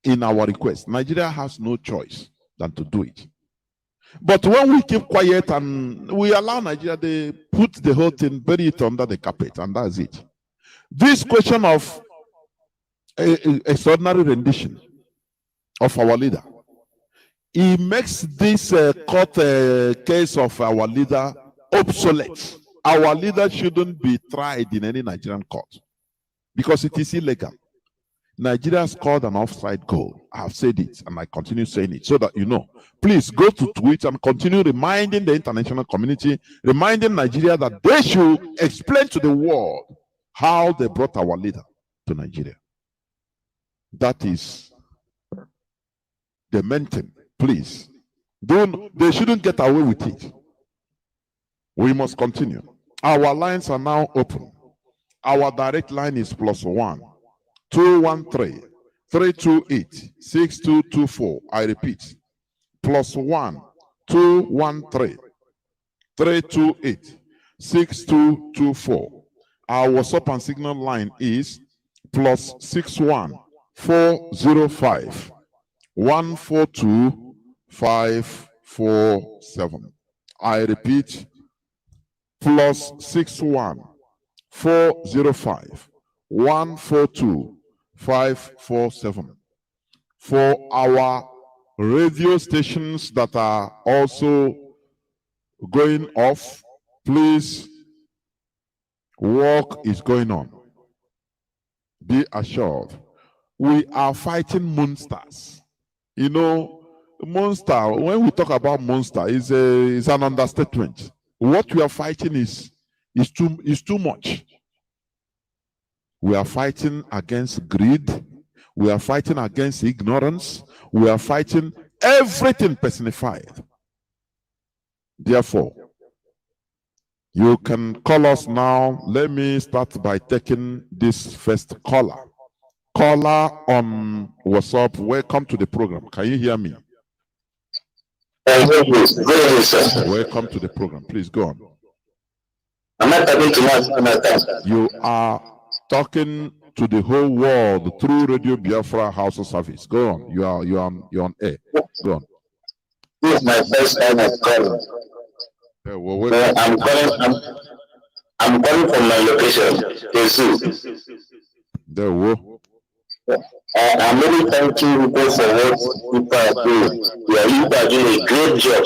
in our request, Nigeria has no choice than to do it. But when we keep quiet and we allow Nigeria, they put the whole thing, bury it under the carpet, and that's it. This question of extraordinary rendition of our leader, it makes this court case of our leader obsolete. Our leader shouldn't be tried in any Nigerian court because it is illegal. Nigeria scored an offside goal. I have said it and I continue saying it so that you know. Please go to Twitter and continue reminding the international community, reminding Nigeria that they should explain to the world how they brought our leader to Nigeria. That is the main thing. Please, they shouldn't get away with it. We must continue. Our lines are now open. Our direct line is +1 213 328 6224. I repeat, +1 213 328 6224. Our WhatsApp and Signal line is +61 405 142 547. I repeat, +61 405 142 547. For our radio stations that are also going off, please, work is going on. Be assured, we are fighting monsters. You know, monster, when we talk about monster, is an understatement. What we are fighting is too much. We are fighting against greed. We are fighting against ignorance. We are fighting everything personified. Therefore, you can call us now. Let me start by taking this first caller. Caller on WhatsApp, welcome to the program. Can you hear me? Welcome to the program. Please go on. You are talking to the whole world through Radio Biafra HAUSA-SERVICE. Go on. You're on air. Go on. This is my first time of calling. I'm calling from my location, Jesus. There we go. I'm really thanking you for what people are doing. You are doing a great job.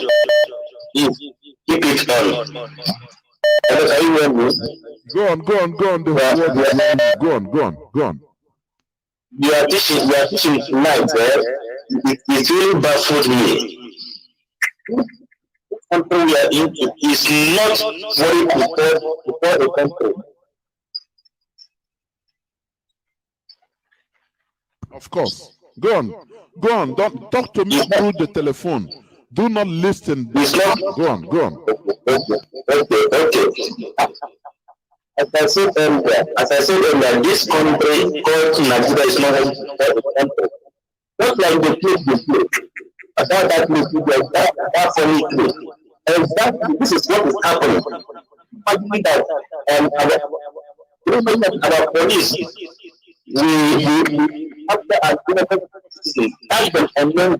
Keep it on. Are you hearing me? Go on. Go on. You are teaching tonight, it really baffled me. Something we are into is not very prepared for the country. Of course. Go on. Don't talk to me through the telephone. Do not listen. Go on. Okay. As I said earlier, this country called Nigeria is not a country. Just like the place we play. About that place, that funny place. Exactly, this is what is happening. Imagine that our police, we after our catch them and then